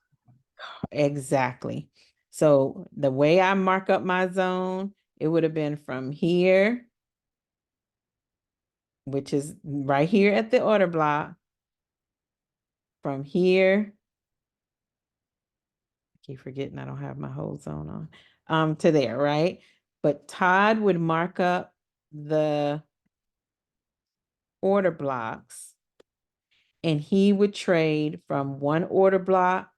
exactly? So the way I mark up my zone, it would have been from here, which is right here at the order block, from here. I keep forgetting I don't have my whole zone on, to there, right? But Todd would mark up the order blocks and he would trade from one order block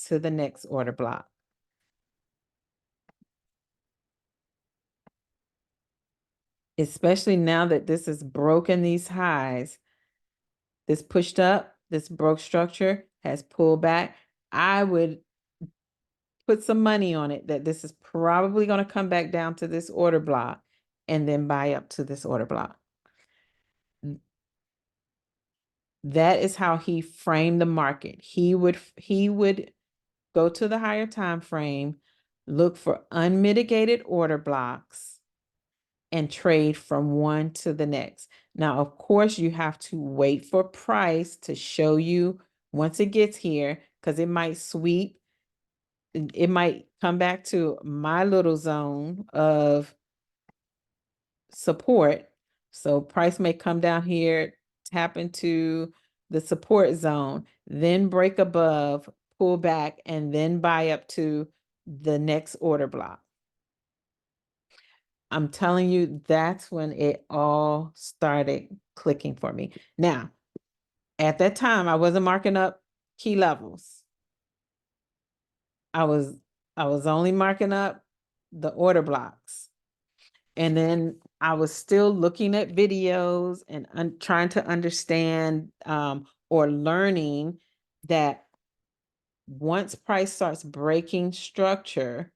to the next order block. Especially now that this has broken these highs, this pushed up, this broke structure has pulled back. I would put some money on it that this is probably going to come back down to this order block and then buy up to this order block. That is how he framed the market. He would go to the higher time frame, look for unmitigated order blocks, and trade from one to the next. Now, of course, you have to wait for price to show you once it gets here, because it might sweep. It might come back to my little zone of support. So price may come down here, tap into the support zone, then break above, pull back, and then buy up to the next order block. I'm telling you, that's when it all started clicking for me. Now, at that time, I wasn't marking up key levels. I was only marking up the order blocks. And then I was still looking at videos and trying to understand or learning that once price starts breaking structure,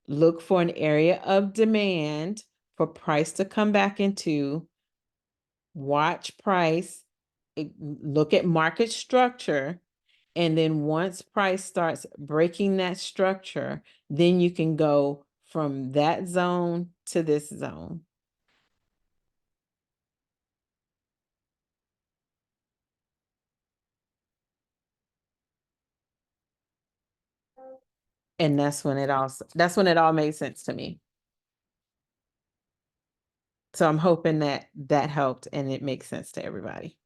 look for an area of demand for price to come back into, watch price, look at market structure, and then once price starts breaking that structure, then you can go from that zone to this zone. And that's when it all made sense to me. So I'm hoping that that helped and it makes sense to everybody.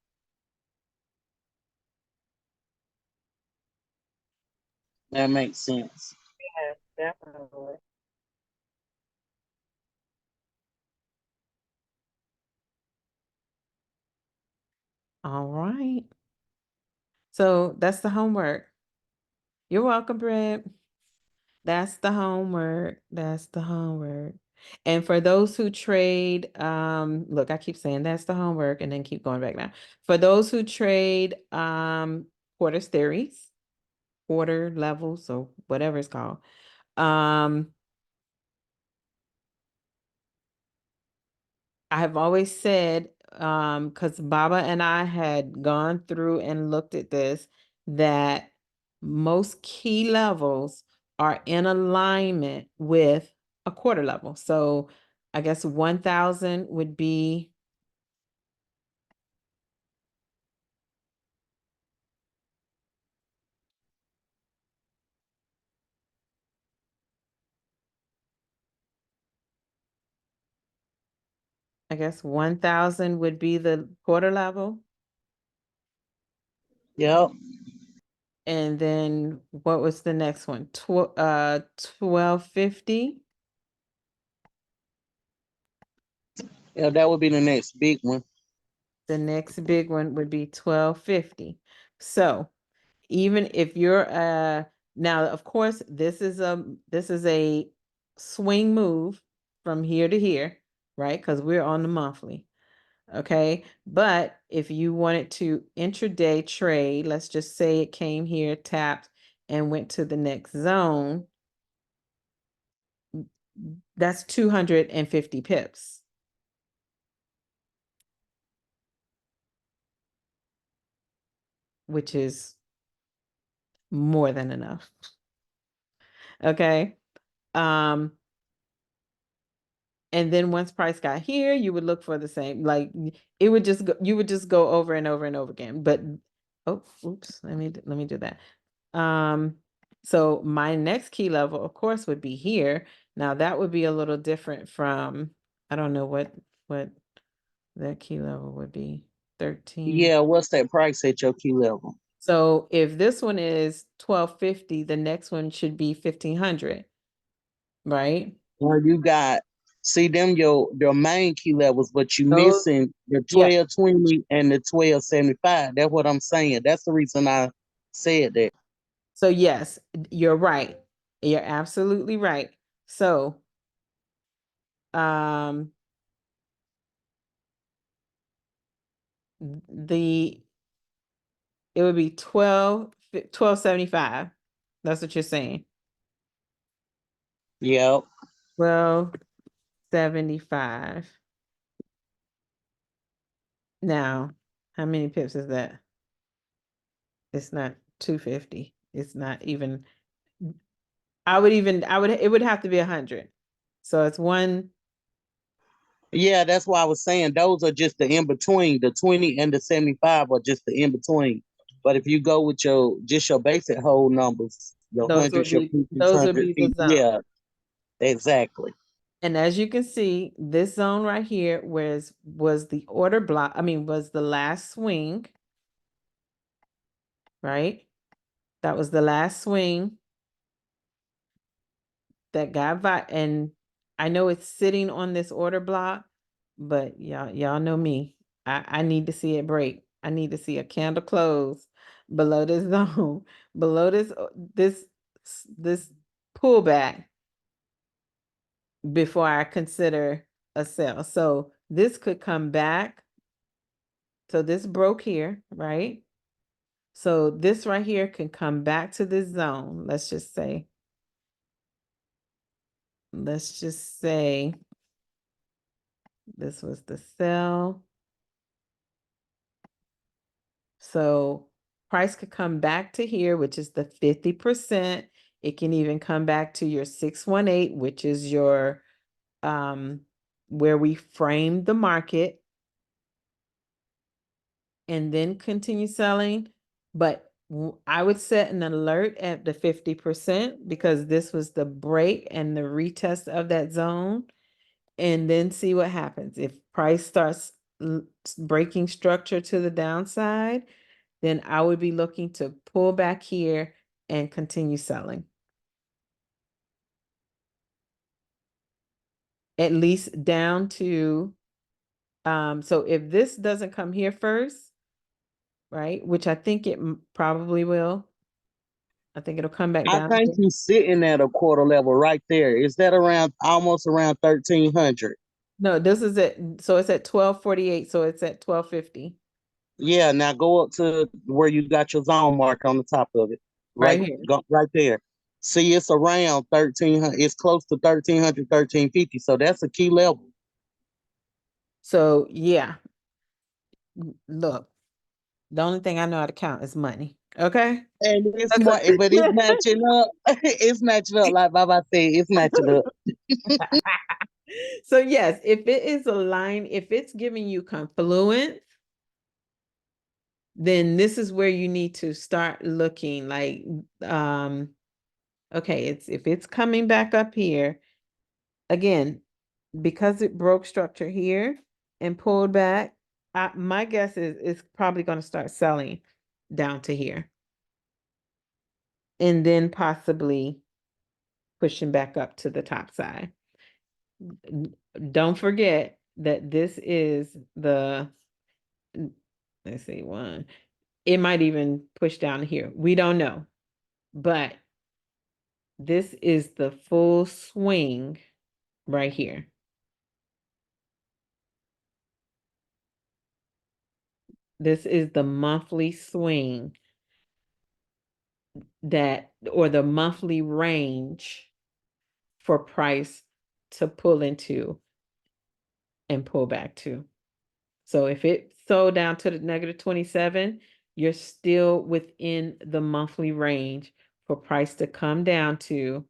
That makes sense. Yeah, definitely. All right. So that's the homework. You're welcome, Britt. That's the homework. That's the homework. And for those who trade, look, I keep saying that's the homework and then keep going back now. For those who trade Porter's theories, order levels, or whatever it's called. I have always said, because Baba and I had gone through and looked at this, that most key levels are in alignment with a quarter level. So I guess 1,000 would be I guess 1,000 would be the quarter level. Yep. And then what was the next one? 1250. Yeah, that would be the next big one. The next big one would be 1250. So even if you're now of course this is a swing move from here to here, right? Because we're on the monthly. Okay. But if you wanted to intraday trade, let's just say it came here, tapped, and went to the next zone, that's 250 pips. Which is more than enough. Okay. And then once price got here, you would look for the same, like it would just go, you would just go over and over and over again. But oh, oops, let me do that. So my next key level, of course, would be here. Now that would be a little different from, I don't know what that key level would be. 13. Yeah, what's that price at your key level? So if this one is 1250, the next one should be 1500, right? Well, you got see them your main key levels, but you Those- missing the yeah. 1220 and the 1275. That's what I'm saying. That's the reason I said that. So yes, you're right. You're absolutely right. So, it would be 1275. That's what you're saying. Yep. 1275. Now, how many pips is that? It's not 250. It's not even, it would have to be 100. So it's one. Yeah, that's why I was saying those are just the in between. The 20 and the 75 are just the in between. But if you go with your basic whole numbers, your Those would hundreds, your be, fifties, those would be the zone. yeah, exactly. And as you can see, this zone right here was the order block, was the last swing, right? That was the last swing that got and I know it's sitting on this order block, but y'all know me. I need to see it break. I need to see a candle close below this zone, below this pullback before I consider a sell. So this could come back. So this broke here, right? So this right here can come back to this zone. Let's just say this was the sell. So price could come back to here, which is the 50%. It can even come back to your 618, which is your where we framed the market, and then continue selling. But I would set an alert at the 50% because this was the break and the retest of that zone. And then see what happens. If price starts breaking structure to the downside, then I would be looking to pull back here and continue selling. At least down to, so if this doesn't come here first, right, which I think it probably will. I think it'll come back I down. think here. he's sitting at a quarter level right there. Is that around almost around 1300? No, this is at, so it's at 1248, so it's at 1250. Yeah, now go up to where you got your zone mark on the top of it. Right here. Right there. See, it's around 1300. It's close to 1300, 1350. So that's a key level. So yeah. Look, the only thing I know how to count is money. Okay. And it's more, but it's matching up. It's matching up. Like Baba said, it's matching up. So yes, if it is a line, if it's giving you confluence, then this is where you need to start looking like, okay, if it's coming back up here, again, because it broke structure here and pulled back, my guess is it's probably going to start selling down to here. And then possibly pushing back up to the top side. Don't forget that this is the, let's see, one. It might even push down here. We don't know. But this is the full swing right here. This is the monthly swing that, or the monthly range for price to pull into and pull back to. So if it sold down to the -27, you're still within the monthly range for price to come down to,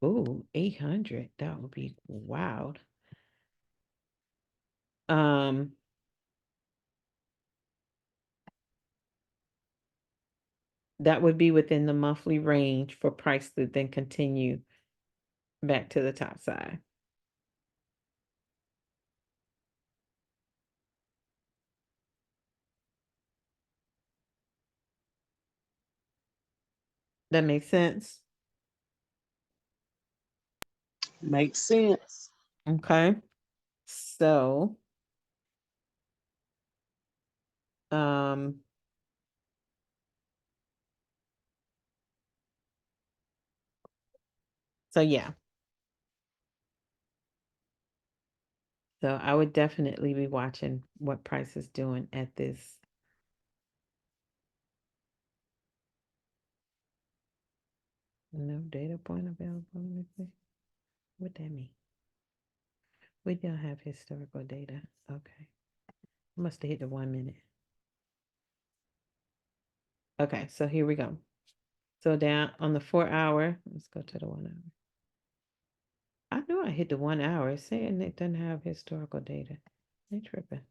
ooh, 800. That would be wild. That would be within the monthly range for price to then continue back to the top side. That makes sense. Makes sense. Okay. So, so yeah. So I would definitely be watching what price is doing at this. No data point available. Let me see. What that mean? We don't have historical data. Okay. Must have hit the 1 minute. Okay, so here we go. So down on the 4 hour, let's go to the 1 hour. I knew I hit the 1 hour. It's saying it doesn't have historical data. They tripping.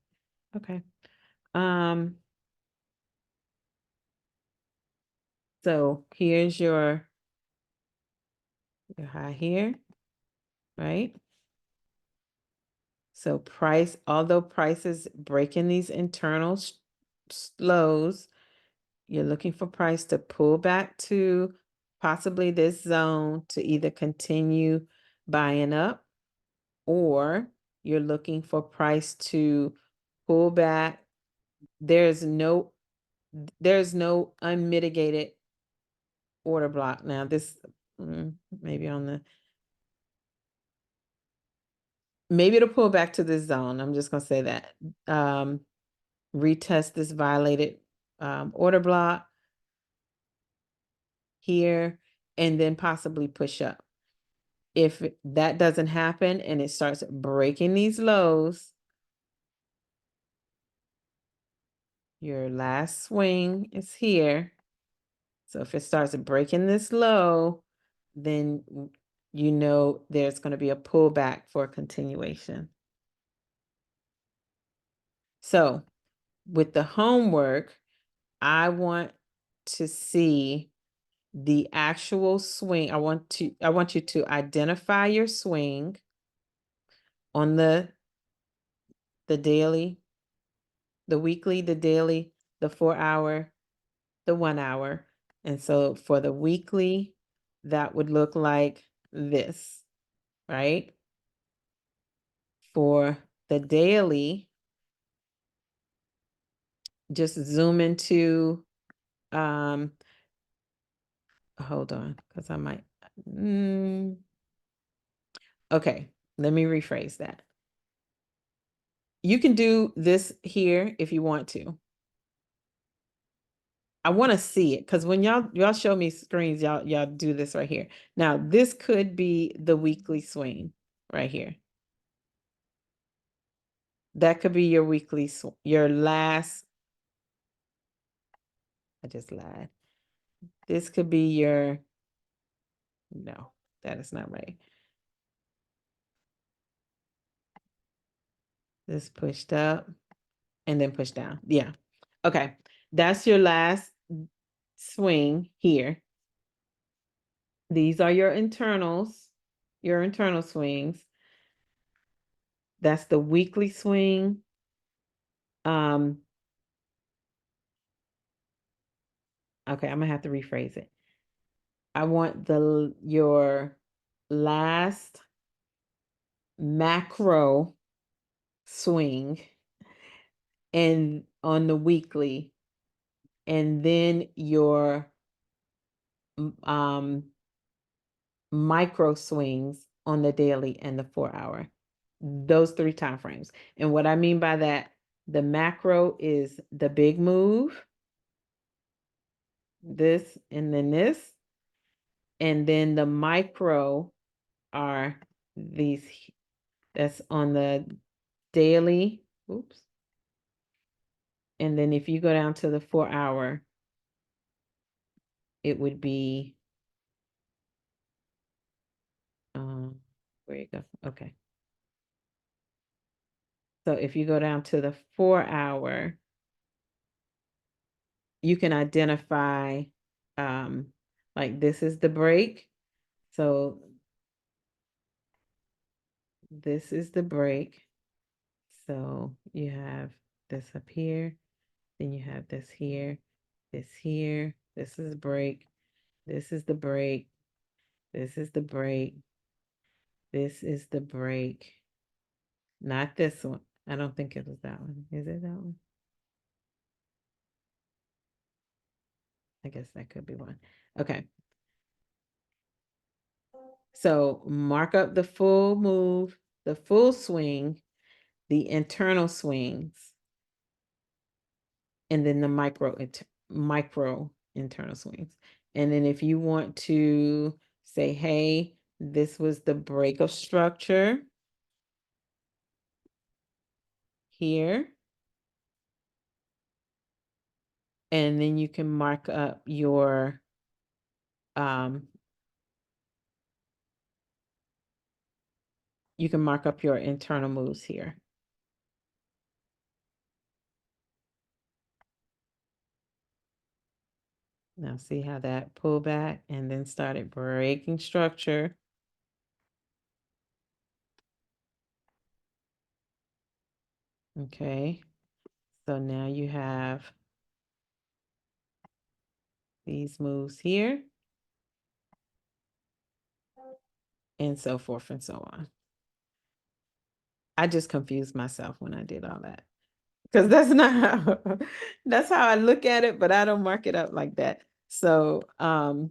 Okay. So here's your high here, right? So price, although price is breaking these internal lows, you're looking for price to pull back to possibly this zone to either continue buying up, or you're looking for price to pull back. There's no unmitigated order block. Now this, maybe on the, maybe it'll pull back to this zone. I'm just gonna say that. Retest this violated order block here, and then possibly push up. If that doesn't happen and it starts breaking these lows, your last swing is here. So if it starts breaking this low, then you know there's going to be a pullback for a continuation. So with the homework, I want to see the actual swing. I want you to identify your swing on the daily, the weekly, the daily, the 4 hour, the 1 hour. And so for the weekly, that would look like this, right? For the daily, just zoom into, hold on, because I might, okay, let me rephrase that. You can do this here if you want to. I want to see it because when y'all show me screens, y'all do this right here. Now, this could be the weekly swing right here. That could be your weekly, your last, I just lied. This could be your, no, that is not right. This pushed up and then pushed down. Yeah. Okay. That's your last swing here. These are your internals, your internal swings. That's the weekly swing. Okay, I'm gonna have to rephrase it. I want your last macro swing and on the weekly, and then your micro swings on the daily and the 4 hour. Those 3 time frames. And what I mean by that, the macro is the big move, this and then this, and then the micro are these, that's on the daily. Oops. And then if you go down to the 4 hour, it would be, where you go? Okay. So if you go down to the 4 hour, you can identify, like this is the break. So this is the break. So you have this up here, then you have this here, this here, this is break, this is the break, this is the break, this is the break. Not this one. I don't think it was that one. Is it that one? I guess that could be one. Okay. So mark up the full move, the full swing, the internal swings, and then the micro internal swings. And then if you want to say, hey, this was the break of structure here. And then you can mark up your internal moves here. Now see how that pulled back and then started breaking structure. Okay, so now you have these moves here and so forth and so on. I just confused myself when I did all that because that's not how, that's how I look at it, but I don't mark it up like that. So, so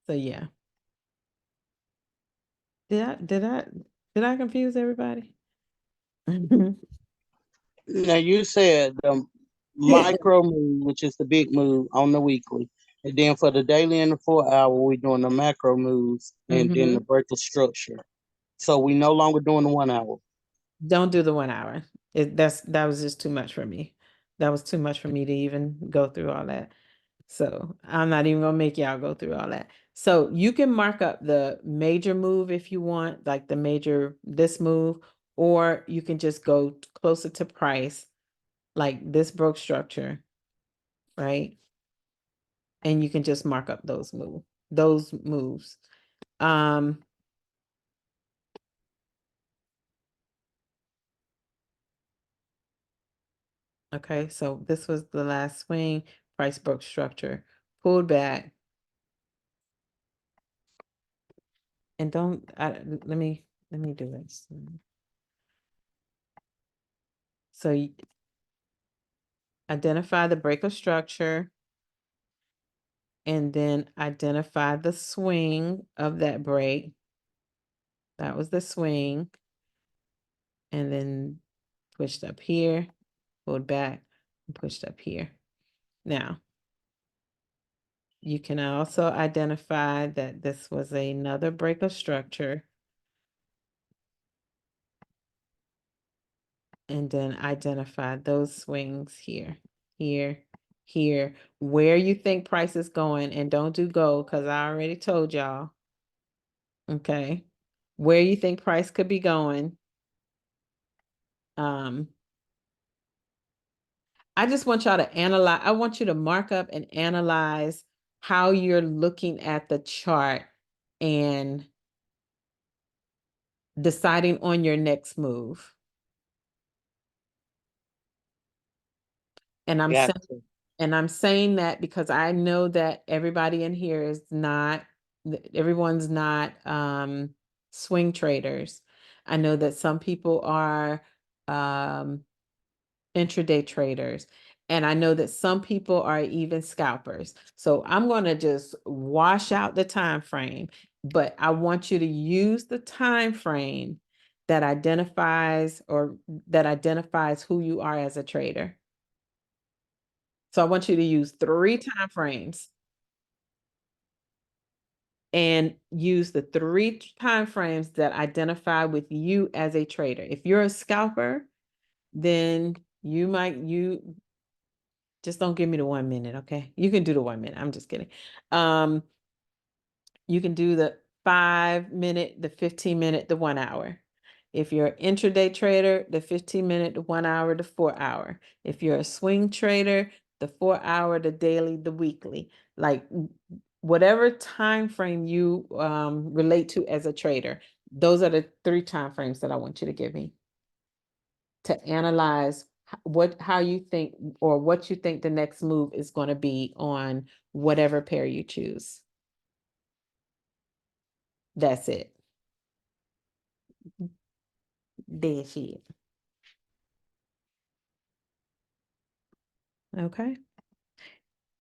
yeah. Did I confuse everybody? Now you said the micro move, which is the big move on the weekly. And then for the daily and the 4 hour, we're doing the macro moves and then the break of structure. So we no longer doing the 1 hour. Don't do the 1 hour. That was just too much for me. That was too much for me to even go through all that. So I'm not even gonna make y'all go through all that. So you can mark up the major move if you want, like this move, or you can just go closer to price, like this broke structure, right? And you can just mark up those moves. Okay, so this was the last swing, price broke structure, pulled back. And let me do this. So identify the break of structure and then identify the swing of that break. That was the swing. And then pushed up here, pulled back, and pushed up here. Now, you can also identify that this was another break of structure. And then identify those swings here, here, here, where you think price is going, and don't do gold because I already told y'all. Okay. Where you think price could be going. I just want y'all to analyze. I want you to mark up and analyze how you're looking at the chart and deciding on your next move. And Gotcha. I'm saying that because I know that everybody in here is not, everyone's not swing traders. I know that some people are intraday traders. And I know that some people are even scalpers. So I'm going to just wash out the time frame, but I want you to use the time frame that identifies who you are as a trader. So I want you to use 3 time frames and use the 3 time frames that identify with you as a trader. If you're a scalper, then you just don't give me the 1 minute, okay? You can do the 1 minute. I'm just kidding. You can do the 5 minute, the 15 minute, the 1 hour. If you're an intraday trader, the 15 minute, the 1 hour, the 4 hour. If you're a swing trader, the 4 hour, the daily, the weekly. Like whatever time frame you relate to as a trader, those are the 3 time frames that I want you to give me to analyze how you think or what you think the next move is going to be on whatever pair you choose. That's it. That's it. Okay.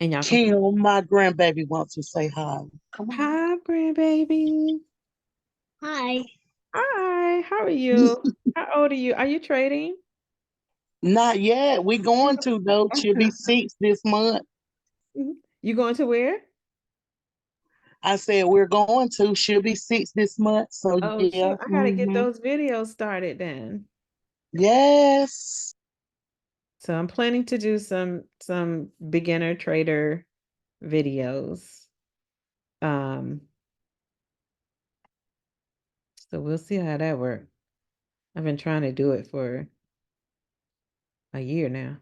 And y'all can Kim, my grandbaby wants to say hi. Come on. hi, grandbaby. Hi. Hi, how are you? How old are you? Are you trading? Not yet. We going to though. She'll be 6 this month. You going to where? I said we're going to. She'll be 6 this month. So Oh, yeah. shoot. I gotta get Mhm. those videos started then. Yes. So I'm planning to do some beginner trader videos. So we'll see how that works. I've been trying to do it for a year now.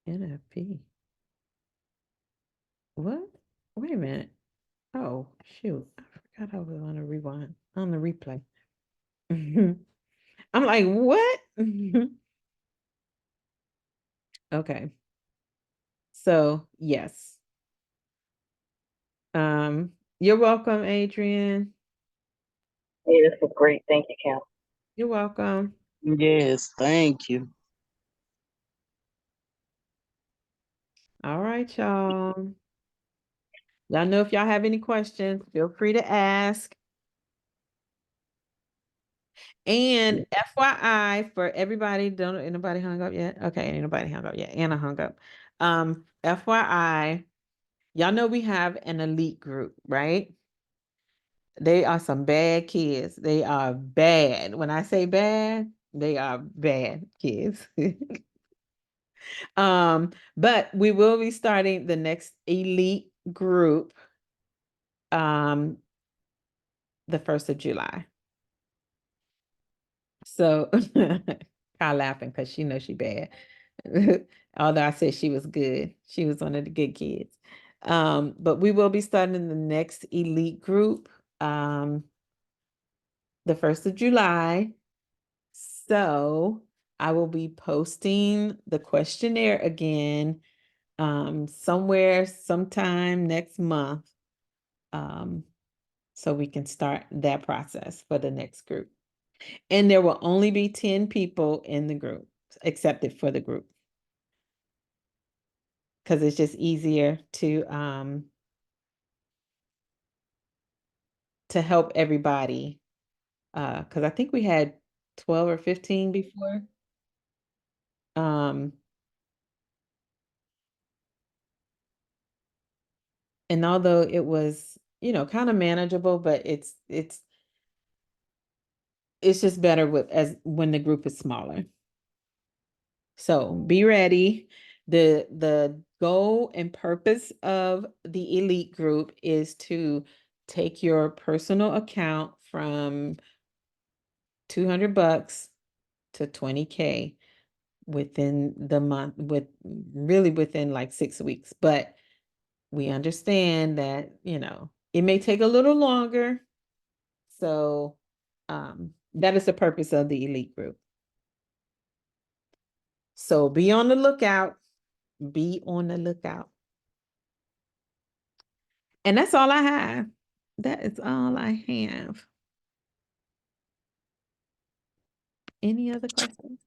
NFP. What? Wait a minute. Oh, shoot. I forgot I was on a rewind, on the replay. I'm like, what? Okay. So, yes. You're welcome, Adrian. Hey, this was great. Thank you, Kim. You're welcome. Yes. Thank you. All right, y'all. Y'all know if y'all have any questions, feel free to ask. And FYI for everybody, don't anybody hung up yet? Okay, ain't nobody hung up yet. Anna hung up. FYI, y'all know we have an elite group, right? They are some bad kids. They are bad. When I say bad, they are bad kids. But we will be starting the next elite group the 1st of July. So Kyle laughing because she knows she bad. Although I said she was good. She was one of the good kids. But we will be starting the next elite group the 1st of July. So I will be posting the questionnaire again somewhere sometime next month. So we can start that process for the next group. And there will only be 10 people in the group, accepted for the group. Because it's just easier to help everybody. Because I think we had 12 or 15 before. And although it was, kind of manageable, but it's just better when the group is smaller. So be ready. The goal and purpose of the elite group is to take your personal account from $200 to $20K within the month, within like 6 weeks. But we understand that, it may take a little longer. So that is the purpose of the elite group. So be on the lookout. Be on the lookout. And that's all I have. That is all I have. Any other questions?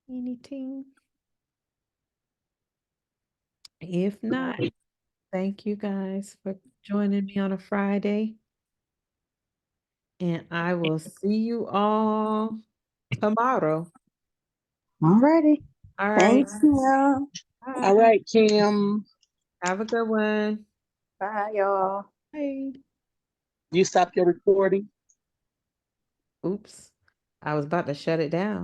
Anything? If not, thank you guys for joining me on a Friday. And I will see you all tomorrow. Alrighty. All right. Thanks, Kim. All right, Kim. Have a good one. Bye, y'all. Bye. You stop your recording? Oops. I was about to shut it down.